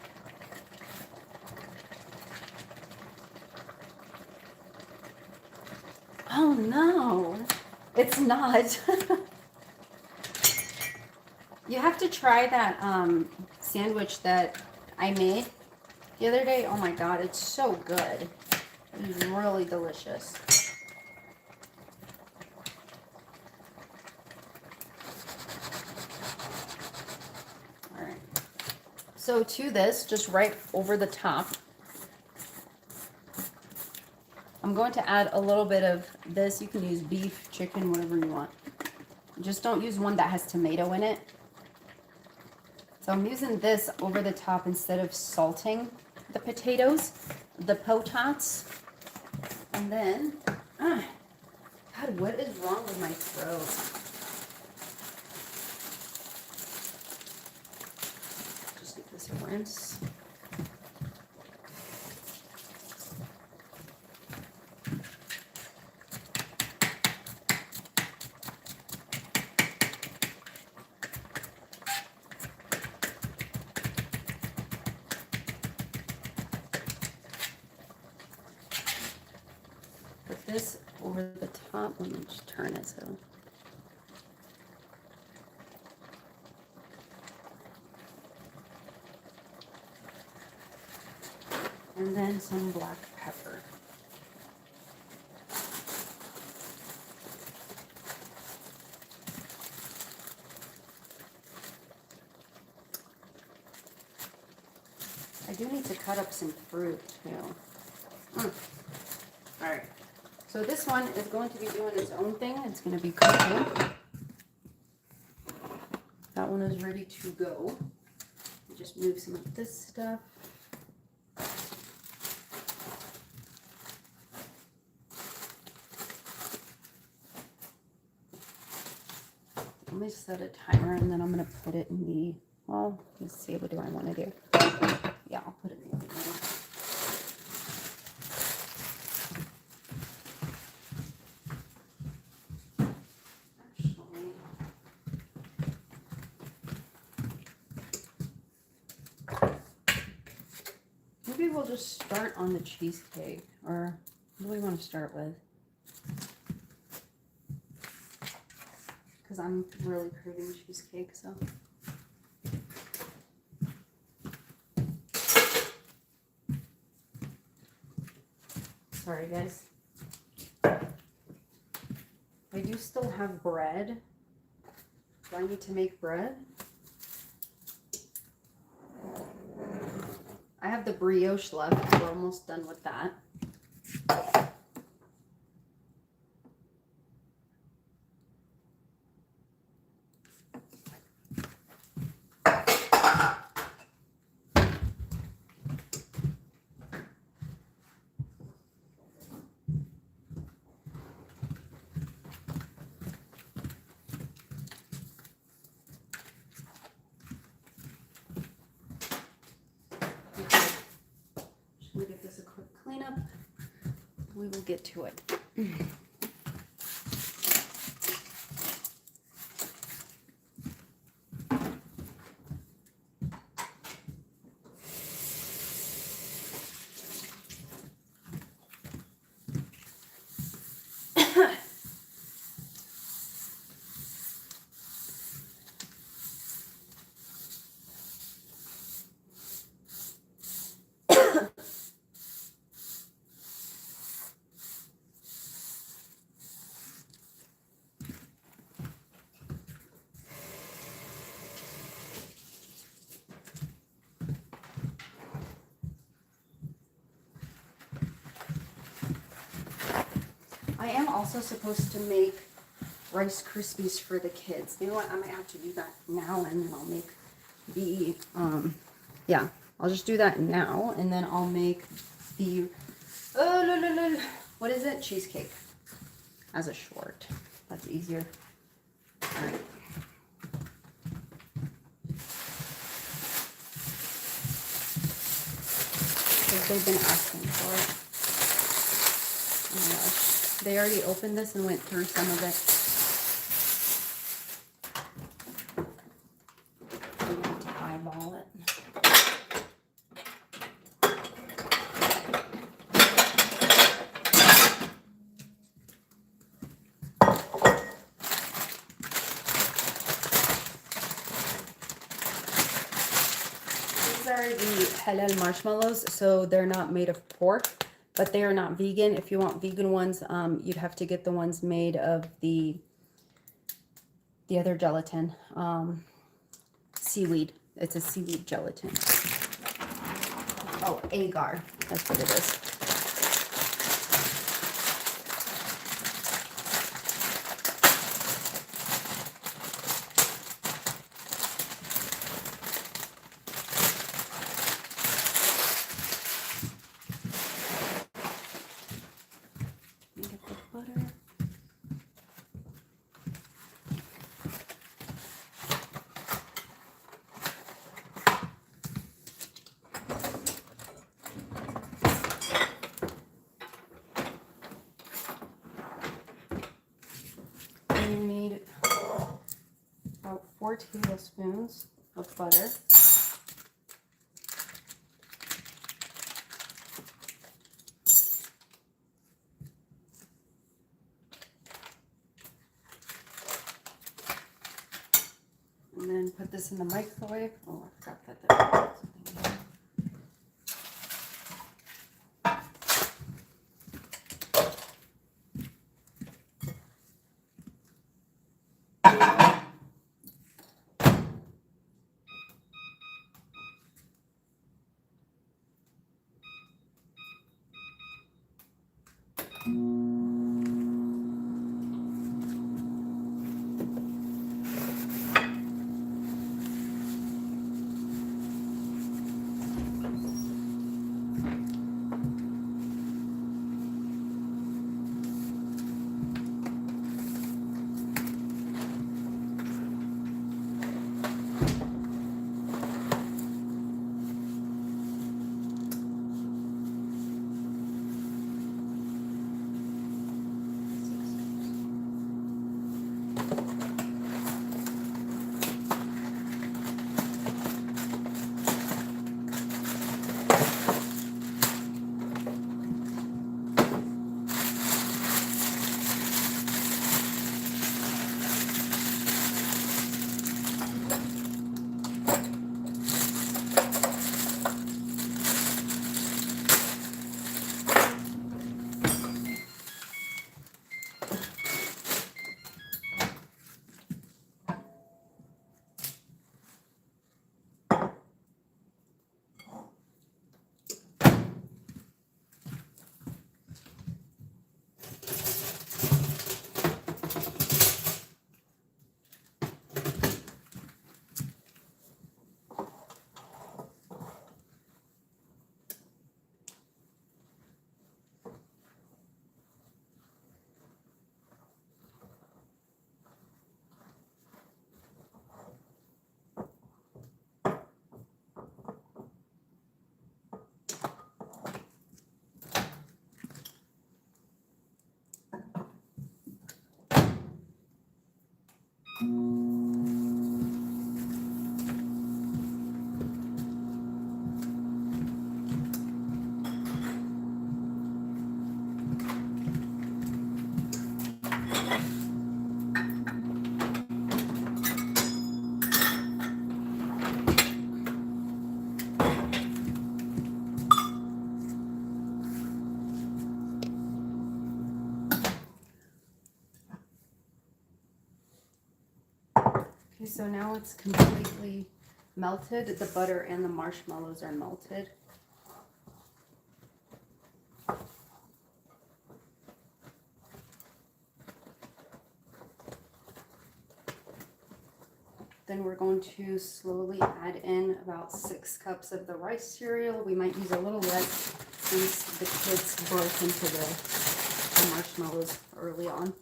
Oh no, it's not. You have to try that sandwich that I made the other day. Oh my god, it's so good. It is really delicious. All right. So to this, just right over the top, I'm going to add a little bit of this. You can use beef, chicken, whatever you want. Just don't use one that has tomato in it. So I'm using this over the top instead of salting the potatoes, the potats. And then, God, what is wrong with my throat? Just give this a rinse. Put this over the top. Let me just turn it so. And then some black pepper. I do need to cut up some fruit too. All right. So this one is going to be doing its own thing. It's going to be cooking. That one is ready to go. Just move some of this stuff. Let me set a timer and then I'm going to put it in the, well, let's see, what do I want to do? Yeah, I'll put it in the oven. Maybe we'll just start on the cheesecake, or what do we want to start with? Because I'm really craving cheesecake, so. Sorry, guys. I do still have bread. Do I need to make bread? I have the brioche left. We're almost done with that. I'm gonna give this a quick cleanup. We will get to it. I am also supposed to make Rice Krispies for the kids. You know what? I might have to do that now, and then I'll make the, yeah, I'll just do that now, and then I'll make the, what is it? Cheesecake as a short. That's easier. All right. Because they've been asking for it. Oh my gosh. They already opened this and went through some of it. I'm going to eyeball it. These are the halal marshmallows, so they're not made of pork, but they are not vegan. If you want vegan ones, you'd have to get the ones made of the other gelatin, seaweed. It's a seaweed gelatin. Oh, agar. That's what it is. Get the butter. You need about 4 tablespoons of butter. And then put this in the microwave. Oh, I forgot that there was something here. Okay, so now it's completely melted. The butter and the marshmallows are melted. then we're going to slowly add in about 6 cups of the rice cereal. We might use a little less since the kids broke into the marshmallows early on.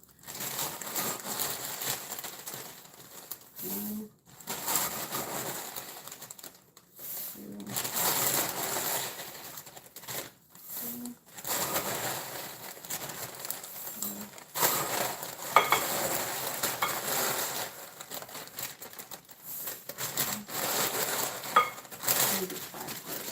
One, two, three, maybe 5 first.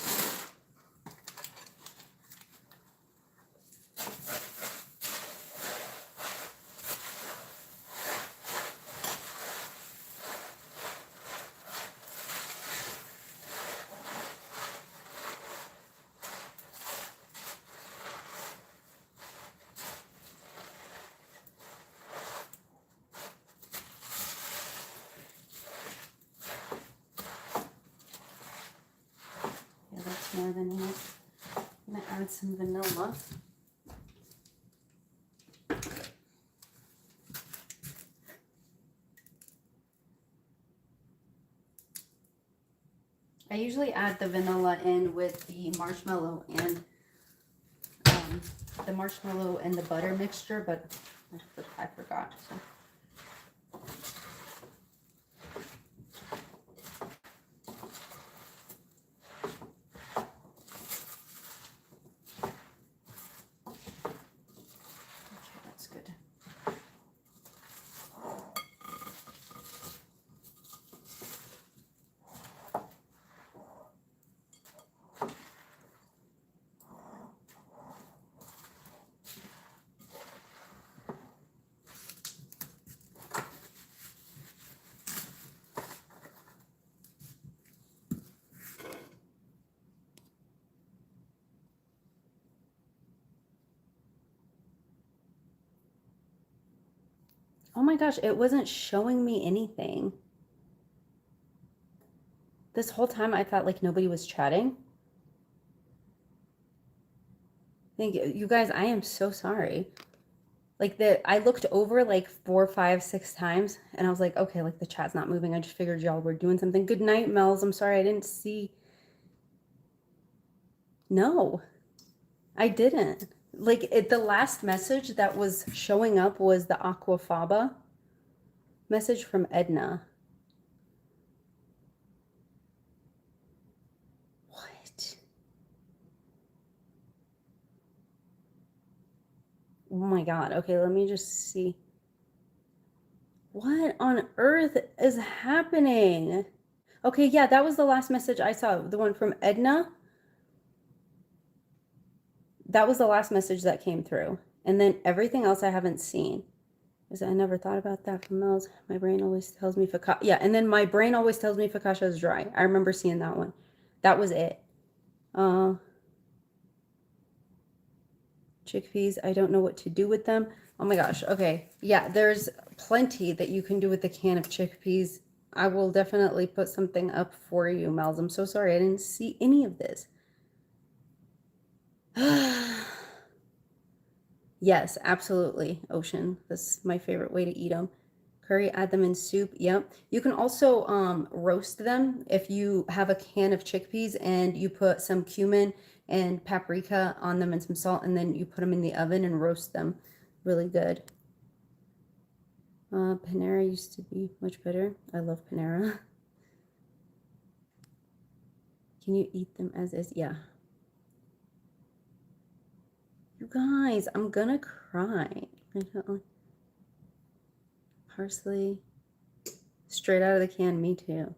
Yeah, that's more than enough. I'm gonna add some vanilla. I usually add the vanilla in with the marshmallow and the butter mixture, but I forgot. So. Okay, that's good. Oh my gosh, it wasn't showing me anything. This whole time I thought like nobody was chatting. Thank you. You guys, I am so sorry. Like I looked over like 4, 5, 6 times and I was like, okay, like the chat's not moving. I just figured y'all were doing something. Good night, Mel's. I'm sorry I didn't see. No, I didn't. Like the last message that was showing up was the aquafaba message from Edna. What? Oh my God. Okay, let me just see. What on earth is happening? Okay, yeah, that was the last message I saw. The one from Edna. That was the last message that came through. And then everything else I haven't seen. Because I never thought about that from Mel's. My brain always tells me focaccia. Yeah, and then my brain always tells me focaccia is dry. I remember seeing that one. That was it. Chickpeas, I don't know what to do with them. Oh my gosh. Okay. Yeah, there's plenty that you can do with the can of chickpeas. I will definitely put something up for you, Mel's. I'm so sorry. I didn't see any of this. Yes, absolutely. Ocean. That's my favorite way to eat them. Curry, add them in soup. Yep. You can also roast them if you have a can of chickpeas and you put some cumin and paprika on them and some salt, and then you put them in the oven and roast them. Really good. Panera used to be much better. I love Panera. Can you eat them as is? Yeah. You guys, I'm gonna cry. Parsley. Straight out of the can, me too.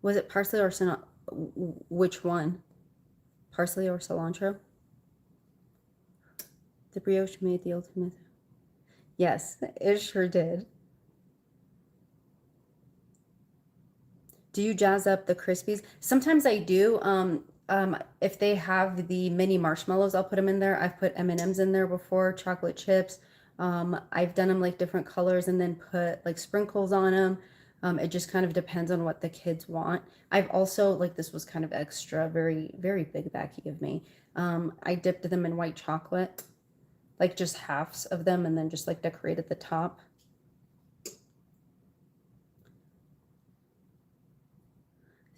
Was it parsley or cilantro? Which one? Parsley or cilantro? The brioche made the ultimate. Yes, it sure did. Do you jazz up the Krispies? Sometimes I do. If they have the mini marshmallows, I'll put them in there. I've put M&Ms in there before, chocolate chips. I've done them like different colors and then put like sprinkles on them. It just kind of depends on what the kids want. I've also, like this was kind of extra, very, very big backy of me. I dipped them in white chocolate, like just halves of them and then just like decorate at the top. I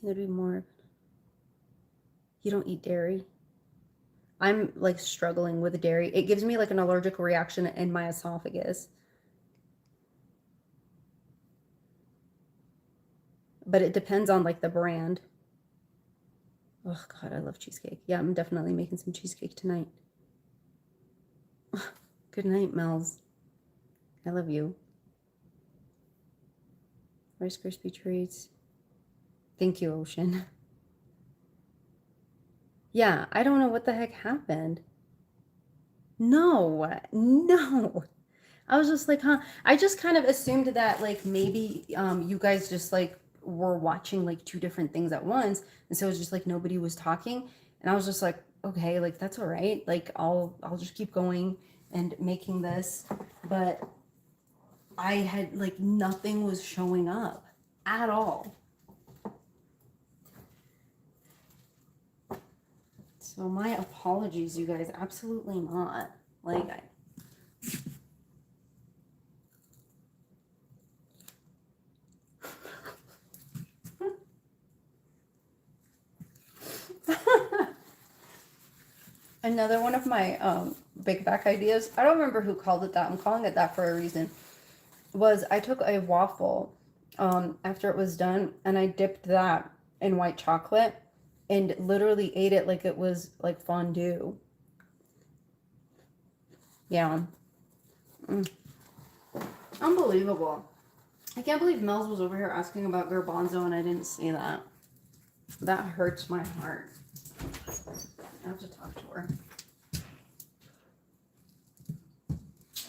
think it'd be more. You don't eat dairy? I'm like struggling with dairy. It gives me like an allergic reaction in my esophagus. But it depends on like the brand. Oh God, I love cheesecake. Yeah, I'm definitely making some cheesecake tonight. Good night, Mel's. I love you. Rice Krispie treats. Thank you, Ocean. Yeah, I don't know what the heck happened. No, no. I was just like, huh? I just kind of assumed that like maybe you guys just like were watching like two different things at once, and so it was just like nobody was talking, and I was just like, okay, like that's all right. Like I'll just keep going and making this, but I had like nothing was showing up at all. So my apologies, you guys. Absolutely not. Like Another one of my big back ideas, I don't remember who called it that, I'm calling it that for a reason, was I took a waffle after it was done and I dipped that in white chocolate and literally ate it like it was like fondue. Yeah. Unbelievable. I can't believe Mel's was over here asking about garbanzo and I didn't see that. That hurts my heart. I have to talk to her.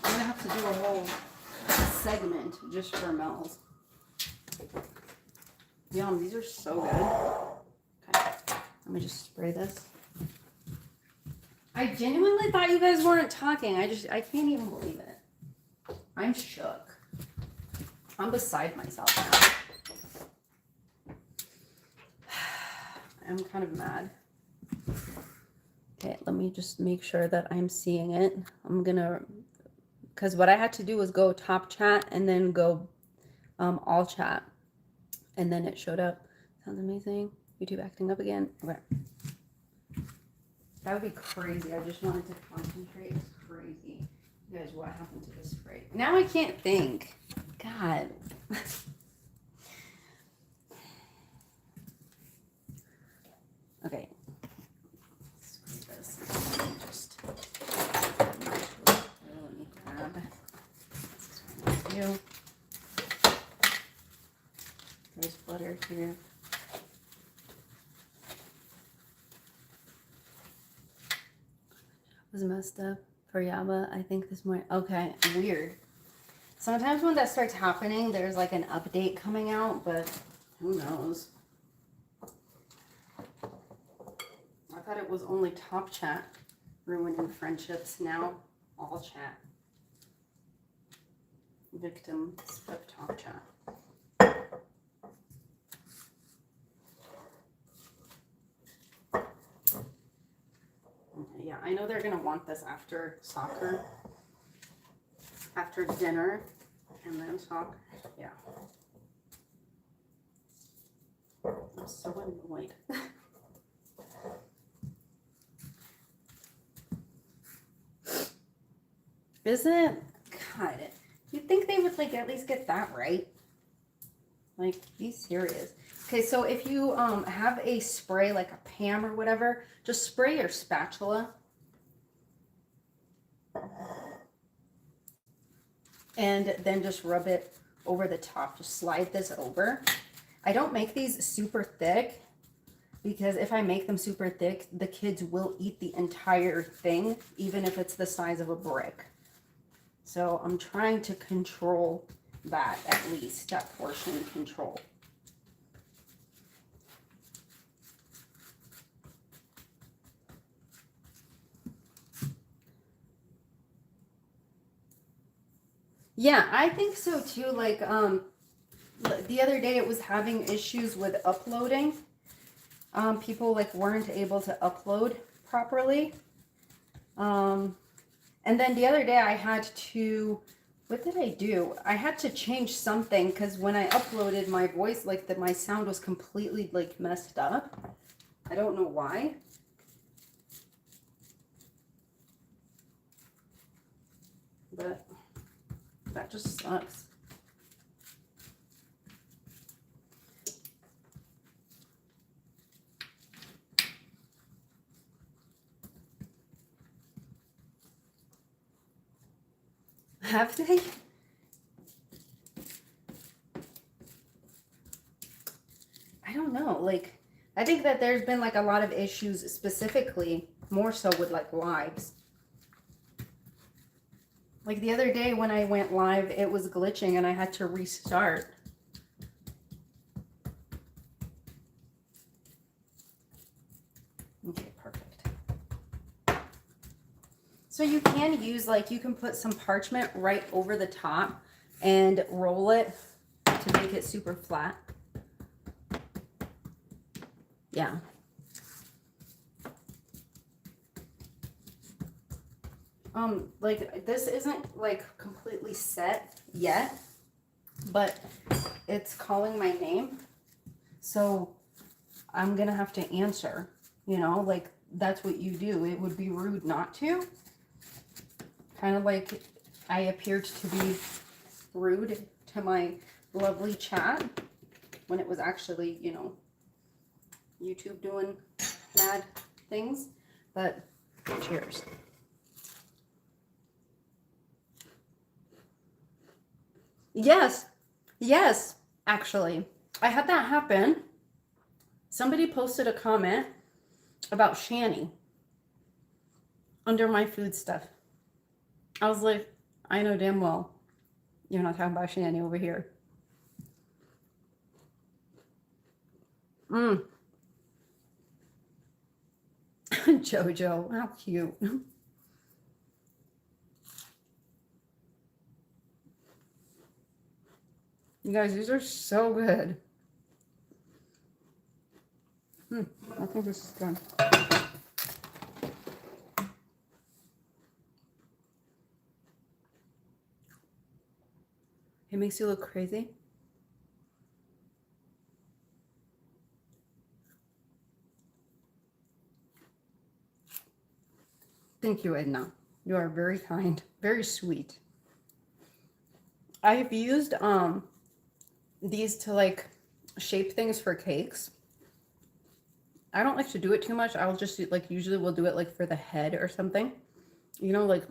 I'm gonna have to do a whole segment just for Mel's. Yum, these are so good. Okay, let me just spray this. I genuinely thought you guys weren't talking. I can't even believe it. I'm shook. I'm beside myself now. I'm kind of mad. Okay, let me just make sure that I'm seeing it. I'm gonna, because what I had to do was go top chat and then go all chat. And then it showed up. Sounds amazing. YouTube acting up again. Okay. That would be crazy. I just wanted to concentrate. It's crazy. You guys, what happened to this spray? Now I can't think. God. Okay. Just let me grab. There's butter here. Was messed up for Yaba. I think this morning. Okay, weird. Sometimes when that starts happening, there's like an update coming out, but who knows? I thought it was only top chat ruining friendships. Now all chat. Victims of top chat. Yeah, I know they're gonna want this after soccer, after dinner, and then soccer. Yeah. I'm so annoyed. Isn't, God, you'd think they would like at least get that right. Like, be serious. Okay, so if you have a spray like a Pam or whatever, just spray your spatula. And then just rub it over the top. Just slide this over. I don't make these super thick because if I make them super thick, the kids will eat the entire thing, even if it's the size of a brick. So I'm trying to control that, at least, that portion control. Yeah, I think so too. Like, the other day it was having issues with uploading. People like weren't able to upload properly. And And then the other day I had to, what did I do? I had to change something because when I uploaded my voice, like my sound was completely like messed up. I don't know why. But that just sucks. Have they? I don't know. Like, I think that there's been like a lot of issues specifically, more so with like lives. Like the other day when I went live, it was glitching and I had to restart. Okay, perfect. So you can use, like, you can put some parchment right over the top and roll it to make it super flat. Yeah. Like, this isn't like completely set yet, but it's calling my name. So I'm gonna have to answer, you know, like that's what you do. It would be rude not to. Kind of like I appeared to be rude to my lovely chat when it was actually, you know, YouTube doing mad things. But cheers. Yes, actually. I had that happen. Somebody posted a comment about Shani under my food stuff. I was like, I know damn well you're not talking about Shani over here. Jojo, how cute. You guys, these are so good. I think this is done. It makes you look crazy. Thank you, Edna. You are very kind, very sweet. I've used these to like shape things for cakes. I don't like to do it too much. I'll just like, usually we'll do it like for the head or something. You know, like,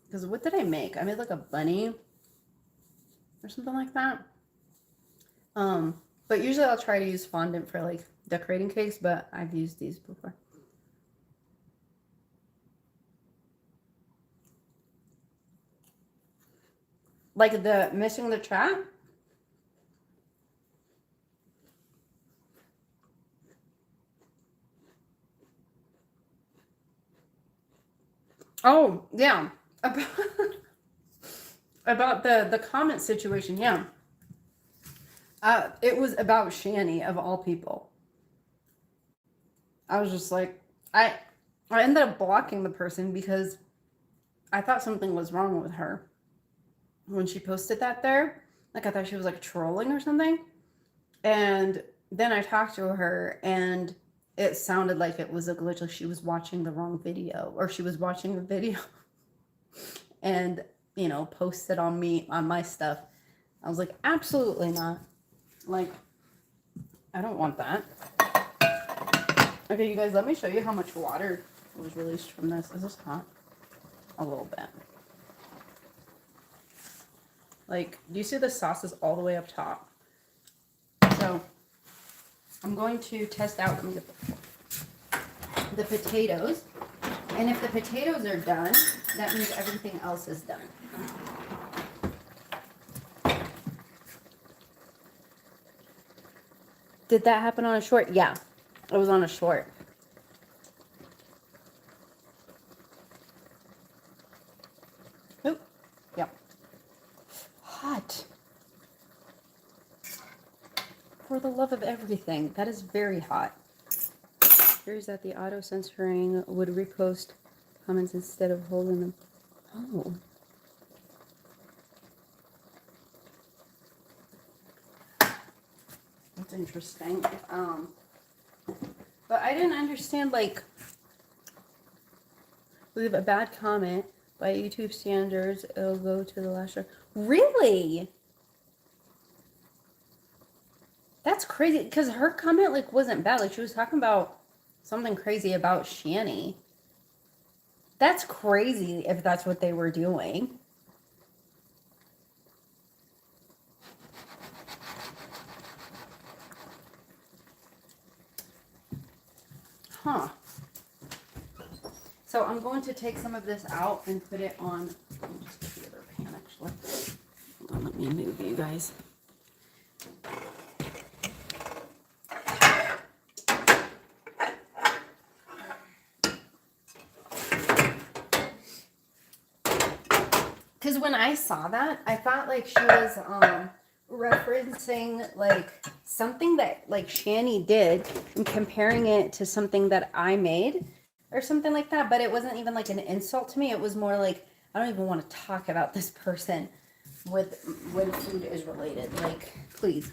because what did I make? I made like a bunny or something like that. But usually I'll try to use fondant for like decorating cakes, but I've used these before. Like the missing the chat? Oh, yeah. About the comment situation, yeah. It was about Shani of all people. I was just like, I ended up blocking the person because I thought something was wrong with her when she posted that there. Like, I thought she was like trolling or something. And then I talked to her and it sounded like it was a glitch, like she was watching the wrong video, or she was watching a video and, you know, posted on me, on my stuff. I was like, absolutely not. Like, I don't want that. Okay, you guys, let me show you how much water was released from this. Is this hot? A little bit. Like, do you see the sauce is all the way up top? So, I'm going to test out the potatoes. And if the potatoes are done, that means everything else is done. Did that happen on a short? Yeah, it was on a short. Oop, yep. Hot. For the love of everything, that is very hot. Here's that the auto censoring would repost comments instead of holding them. Oh. That's interesting. But I didn't understand, like, leave a bad comment by YouTube standards, it'll go to the last year. Really? That's crazy, because her comment, like, wasn't bad. Like, she was talking about something crazy about Shani. That's crazy if that's what they were doing. Huh. So I'm going to take some of this out and put it on, let me just get the other pan actually. Hold on, let me move you guys. Because when I saw that, I thought like she was referencing like something that like Shani did and comparing it to something that I made or something like that. But it wasn't even like an insult to me. It was more like, I don't even want to talk about this person with when food is related. Like, please.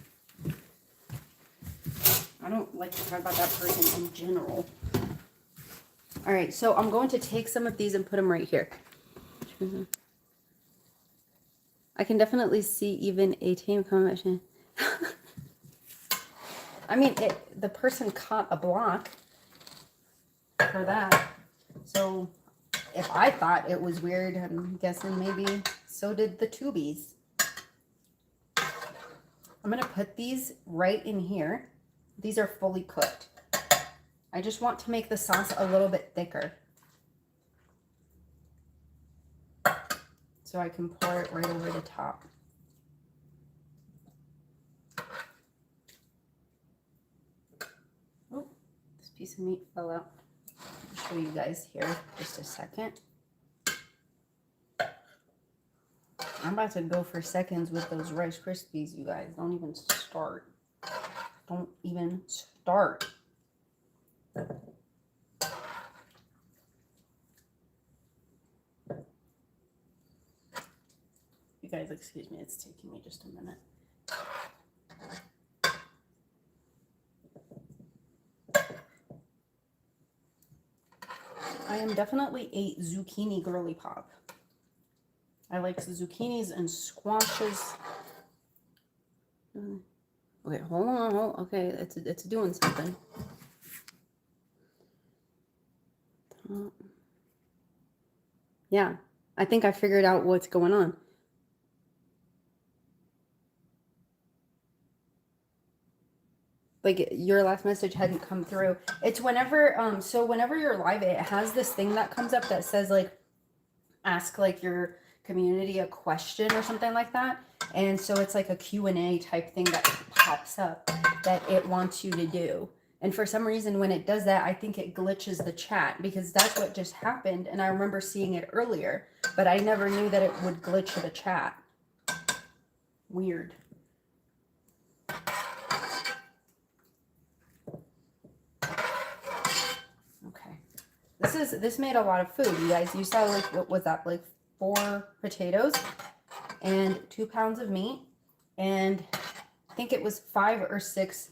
I don't like to talk about that person in general. All right, so I'm going to take some of these and put them right here. I can definitely see even a tame combination. I mean, the person caught a block for that. So if I thought it was weird, I'm guessing maybe so did the tubies. I'm going to put these right in here. These are fully cooked. I just want to make the sauce a little bit thicker. So I can pour it right over the top. Oh, this piece of meat fell out. I'll show you guys here just a second. I'm about to go for seconds with those Rice Krispies, you guys. Don't even start. Don't even start. You guys, excuse me, it's taking me just a minute. I am definitely a zucchini girly pop. I like zucchinis and squashes. Okay, hold on, okay, it's doing something. Yeah, I think I figured out what's going on. Like your last message hadn't come through. It's whenever, so whenever you're live, it has this thing that comes up that says like, ask like your community a question or something like that. And so it's like a Q&A type thing that pops up that it wants you to do. And for some reason, when it does that, I think it glitches the chat because that's what just happened. And I remember seeing it earlier, but I never knew that it would glitch the chat. Weird. This made a lot of food, you guys. You saw like, what was that, like 4 potatoes and 2 pounds of meat, and I think it was 5 or 6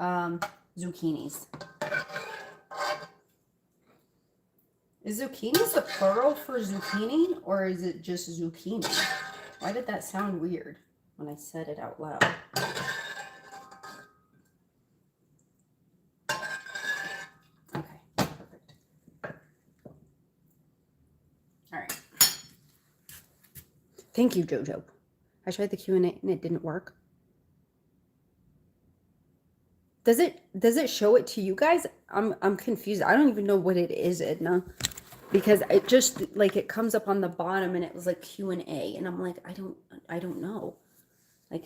zucchinis. Is zucchinis the plural for zucchini, or is it just zucchini? Why did that sound weird when I said it out loud? Thank you, Jojo. I tried the Q&A and it didn't work. Does it show it to you guys? I'm confused. I don't even know what it is, Edna. Because it just like it comes up on the bottom and it was like Q&A and I'm like, I don't know. Like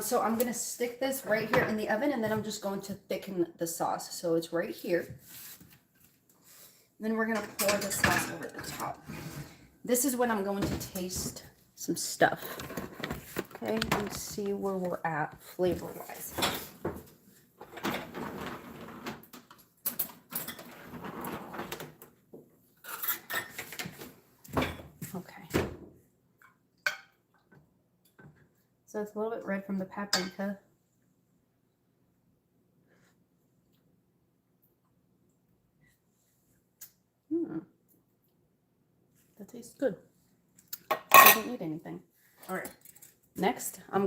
so I'm going to stick this right here in the oven and then I'm just going to thicken the sauce. So it's right here. Then we're going to pour the sauce over the top. This is when I'm going to taste some stuff. Okay, let's see where we're at flavor-wise. So it's a little bit red from the paprika. That tastes good. I don't need anything. All right. Next, I'm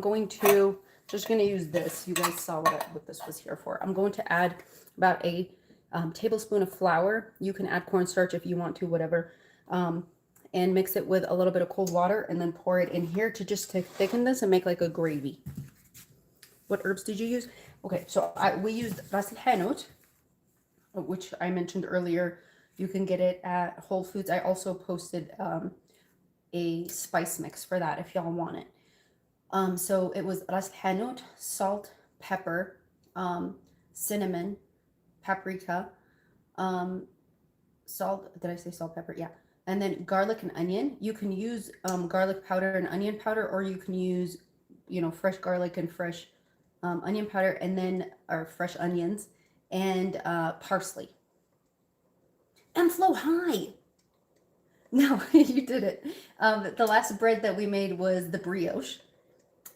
just going to use this. You guys saw what this was here for. I'm going to add about a tablespoon of flour. You can add cornstarch if you want to, whatever. And mix it with a little bit of cold water and then pour it in here to thicken this and make like a gravy. What herbs did you use? Okay, so we used ras el hanout, which I mentioned earlier. You can get it at Whole Foods. I also posted a spice mix for that if y'all want it. So it was ras el hanout, salt, pepper, cinnamon, paprika, salt. Did I say salt, pepper? Yeah. And then garlic and onion. You can use garlic powder and onion powder, or you can use, fresh garlic and fresh onion powder, and then or fresh onions and parsley. And Flo, hi. No, you did it. The last bread that we made was the brioche.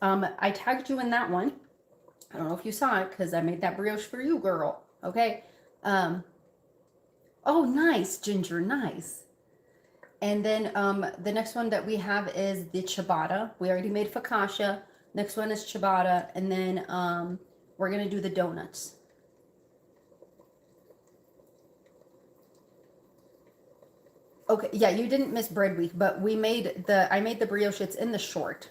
I tagged you in that one. I don't know if you saw it because I made that brioche for you, girl. Okay. Oh, nice, Ginger, nice. And then the next one that we have is the ciabatta. We already made focaccia. Next one is ciabatta, and then we're gonna do the donuts. Okay, yeah, you didn't miss bread week, but I made the brioche. It's in the short.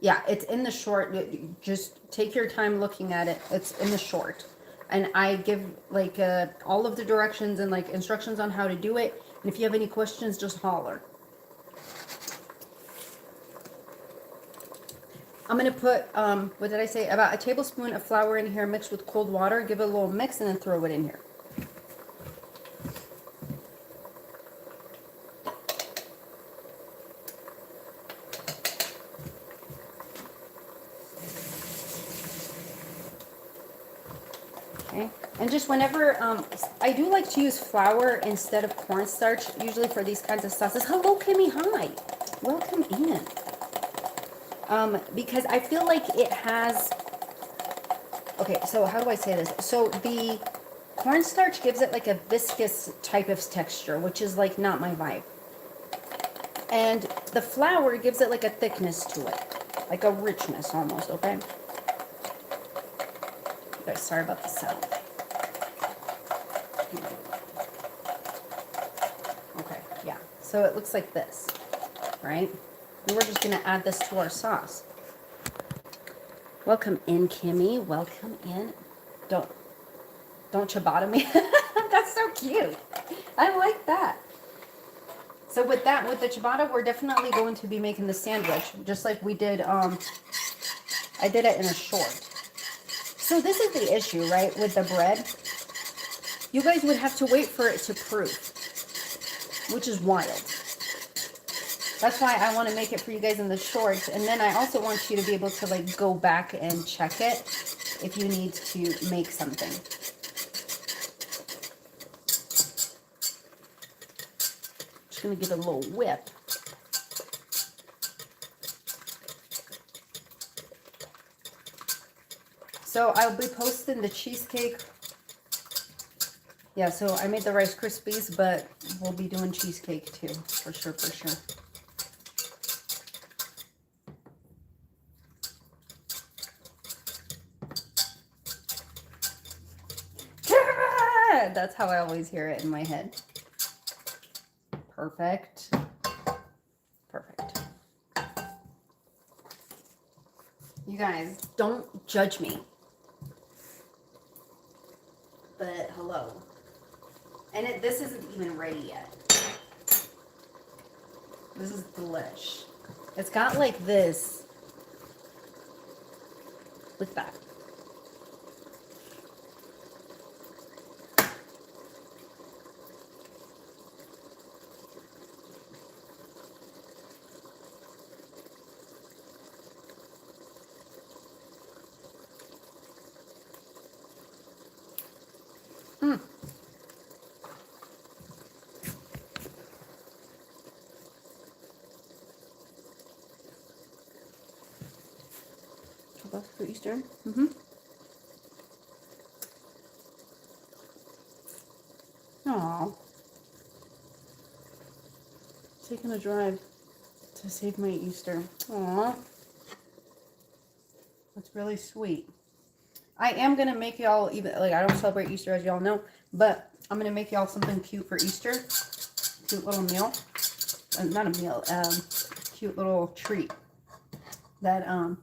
Yeah, it's in the short. Just take your time looking at it. It's in the short. And I give like all of the directions and like instructions on how to do it. And if you have any questions, just holler. I'm going to put, what did I say? About a tablespoon of flour in here mixed with cold water. Give it a little mix and then throw it in here. Okay. And just whenever, I do like to use flour instead of cornstarch, usually for these kinds of sauces. Hello, Kimmy, hi. Welcome in. Because I feel like it has, okay, so how do I say this? So the cornstarch gives it like a viscous type of texture, which is like not my vibe. And the flour gives it like a thickness to it, like a richness almost, okay? Guys, sorry about the sound. Okay, yeah. So it looks like this, right? And we're just gonna add this to our sauce. Welcome in, Kimmy. Welcome in. Don't ciabatta me. That's so cute. I like that. So with the ciabatta, we're definitely going to be making the sandwich, just like we did. I did it in a short. So this is the issue, right? With the bread, you guys would have to wait for it to proof, which is wild. That's why I want to make it for you guys in the shorts. And then I also want you to be able to like go back and check it if you need to make something. Just going to give it a little whip. So I'll be posting the cheesecake. Yeah, so I made the Rice Krispies, but we'll be doing cheesecake too, for sure, for sure. That's how I always hear it in my head. Perfect. Perfect. You guys, don't judge me. But hello. And this isn't even ready yet. This is delish. It's got like this. Look at that. vegetables for Easter. Mm-hmm. Aw. Taking a drive to save my Easter. Aw. That's really sweet. I am going to make y'all, even, like, I don't celebrate Easter, as y'all know, but I'm going to make y'all something cute for Easter. Cute little meal. Not a meal, cute little treat that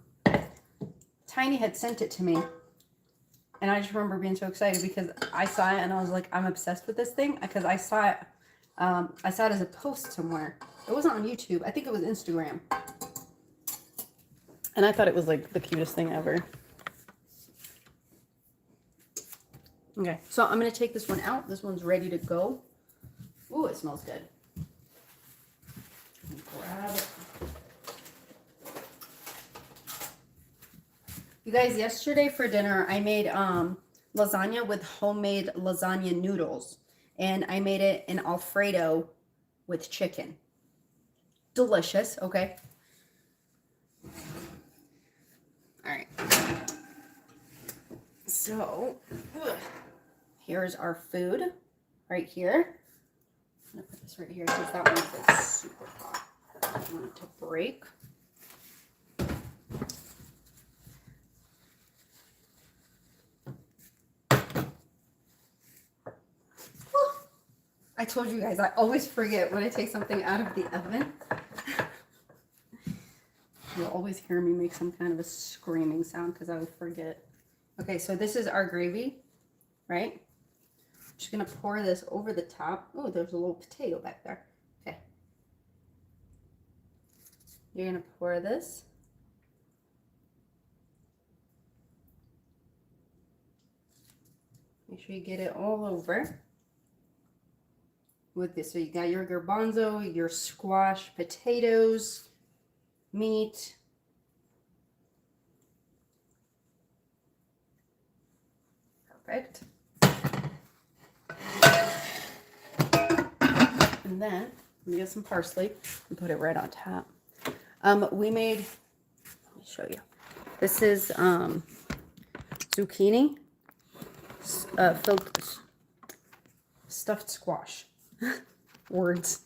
Tiny had sent it to me. And I just remember being so excited because I saw it and I was like, I'm obsessed with this thing, because I saw it as a post somewhere. It wasn't on YouTube. I think it was Instagram. And I thought it was like the cutest thing ever. Okay, so I'm going to take this one out. This one's ready to go. Ooh, it smells good. Grab it. You guys, yesterday for dinner, I made lasagna with homemade lasagna noodles. And I made it in Alfredo with chicken. Delicious, okay? All right. So, here's our food right here. I'm going to put this right here because that one is super hot. I don't want it to break. I told you guys, I always forget when I take something out of the oven. You'll always hear me make some kind of a screaming sound because I would forget. Okay, so this is our gravy, right? I'm just going to pour this over the top. Oh, there's a little potato back there. Okay. You're going to pour this. Make sure you get it all over. With this, so you got your garbanzo, your squash, potatoes, meat. Perfect. And then let me get some parsley and put it right on top. We made, let me show you. This is zucchini, filled stuffed squash. Words.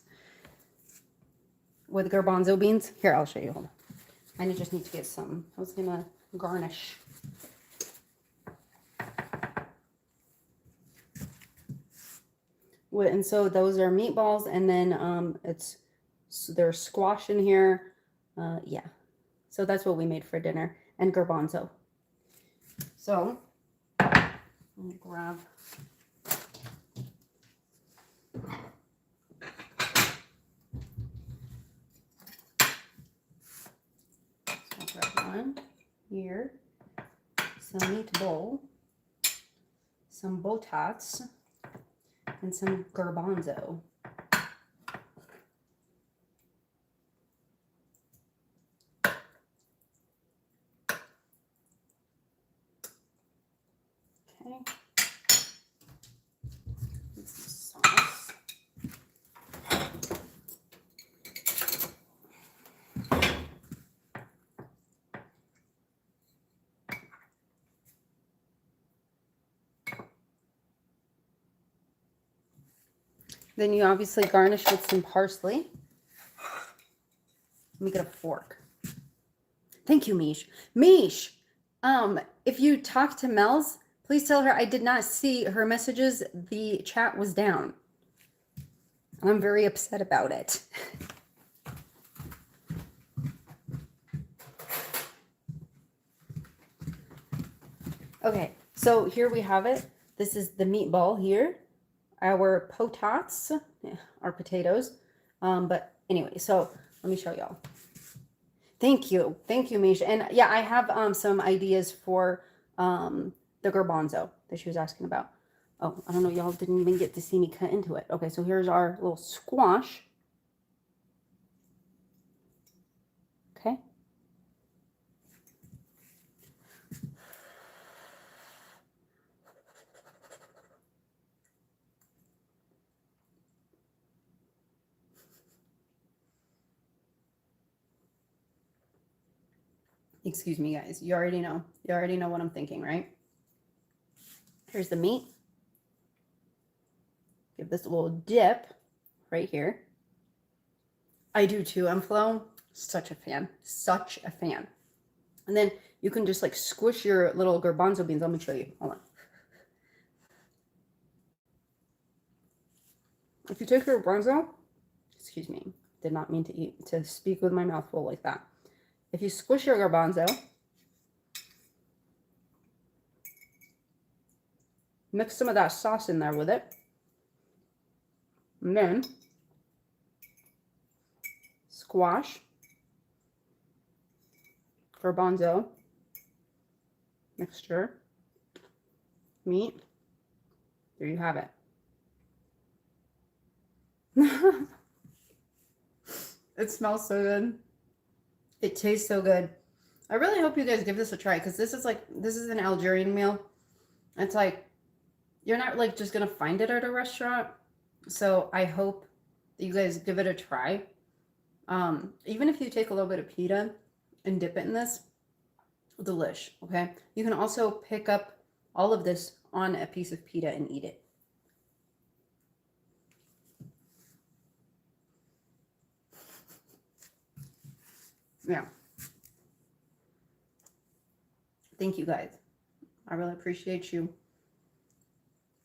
With garbanzo beans. Here, I'll show you. Hold on. I just need to get some. I was gonna garnish. And so those are meatballs, and then there's squash in here. Yeah. So that's what we made for dinner, and garbanzo. So I'm gonna grab. One here, some meatball, some botats, and some garbanzo. Okay. And some sauce. Then you obviously garnish with some parsley. Let me get a fork. Thank you, Mish. Mish, if you talk to Mel's, please tell her I did not see her messages. The chat was down. I'm very upset about it. Okay, so here we have it. This is the meatball here. Our potats, our potatoes. But anyway, so let me show y'all. Thank you, Misha. And yeah, I have some ideas for the garbanzo that she was asking about. Oh, I don't know, y'all didn't even get to see me cut into it. Okay, so here's our little squash. Okay. Excuse me, guys. You already know. You already know what I'm thinking, right? Here's the meat. Give this a little dip right here. I do too. I'm Flo. Such a fan. Such a fan. And then you can just like squish your little garbanzo beans. Let me show you. Hold on. If you take your garbanzo, excuse me, did not mean to speak with my mouth full like that. If you squish your garbanzo, mix some of that sauce in there with it, and then squash, garbanzo, mixture, meat. There you have it. It smells so good. It tastes so good. I really hope you guys give this a try, because this is an Algerian meal. It's like, you're not like just gonna find it at a restaurant. So I hope that you guys give it a try. Even if you take a little bit of pita and dip it in this, delish, okay? You can also pick up all of this on a piece of pita and eat it. Yeah. Thank you guys. I really appreciate you.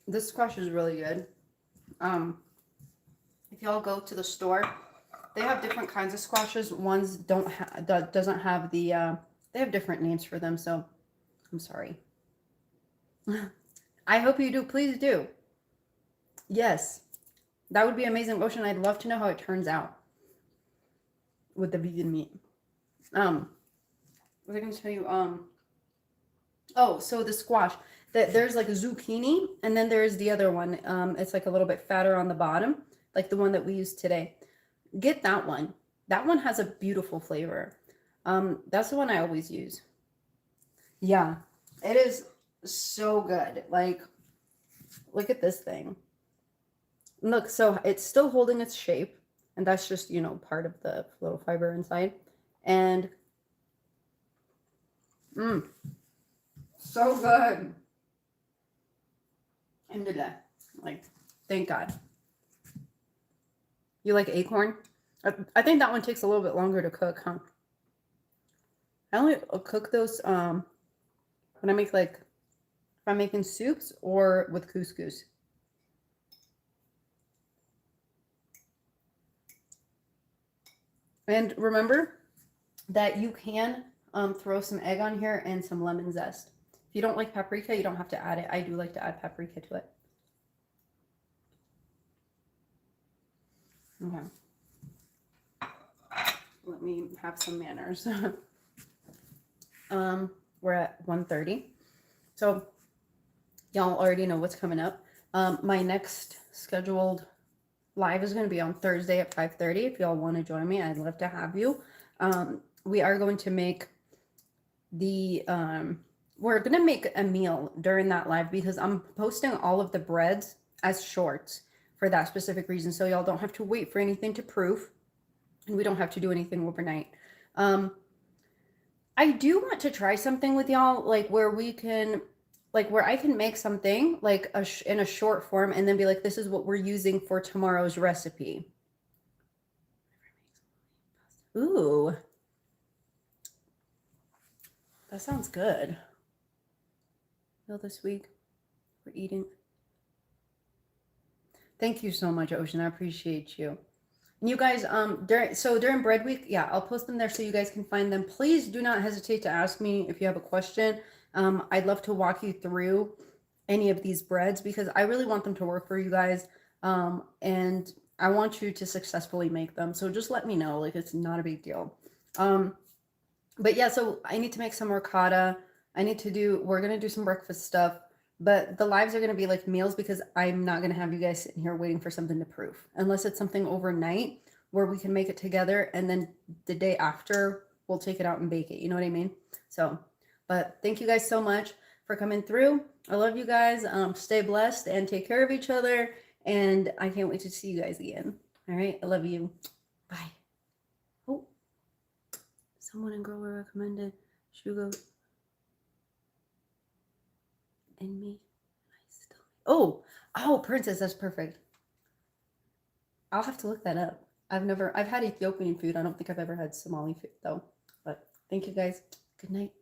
This squash is really good. If y'all go to the store, they have different kinds of squashes. Ones doesn't have the they have different names for them, so I'm sorry. I hope you do. Please do. Yes. That would be amazing, Ocean. I'd love to know how it turns out with the vegan meat. What was I going to tell you? Oh, so the squash. There's like a zucchini, and then there's the other one. It's like a little bit fatter on the bottom, like the one that we used today. Get that one. That one has a beautiful flavor. That's the one I always use. Yeah, it is so good. Like, look at this thing. Look, so it's still holding its shape, and that's just, you know, part of the little fiber inside. And, so good. Alhamdulillah. Like, thank God. You like acorn? I think that one takes a little bit longer to cook, huh? I only cook those when I make, like, if I'm making soups or with couscous. And remember that you can throw some egg on here and some lemon zest. If you don't like paprika, you don't have to add it. I do like to add paprika to it. Okay. Let me have some manners. We're at 1:30. So y'all already know what's coming up. My next scheduled live is going to be on Thursday at 5:30. If y'all want to join me, I'd love to have you. We are going to make we're going to make a meal during that live, because I'm posting all of the breads as shorts for that specific reason. So y'all don't have to wait for anything to proof, and we don't have to do anything overnight. I do want to try something with y'all, like where we can, like where I can make something like in a short form and then be like, this is what we're using for tomorrow's recipe. Ooh. That sounds good. Well, this week we're eating. Thank you so much, Ocean. I appreciate you. And you guys, during bread week, yeah, I'll post them there so you guys can find them. Please do not hesitate to ask me if you have a question. I'd love to walk you through any of these breads, because I really want them to work for you guys. And I want you to successfully make them. So just let me know, like, it's not a big deal. But yeah, so I need to make some ricotta. We're going to do some breakfast stuff, but the lives are going to be like meals, because I'm not going to have you guys sitting here waiting for something to proof, unless it's something overnight where we can make it together. And then the day after we'll take it out and bake it. You know what I mean? So, but thank you guys so much for coming through. I love you guys. Stay blessed and take care of each other. And I can't wait to see you guys again. All right. I love you. Bye. Oh, someone in Girl recommended Sugar in me. Oh, princess, that's perfect. I'll have to look that up. I've had Ethiopian food. I don't think I've ever had Somali food though. But thank you guys. Good night.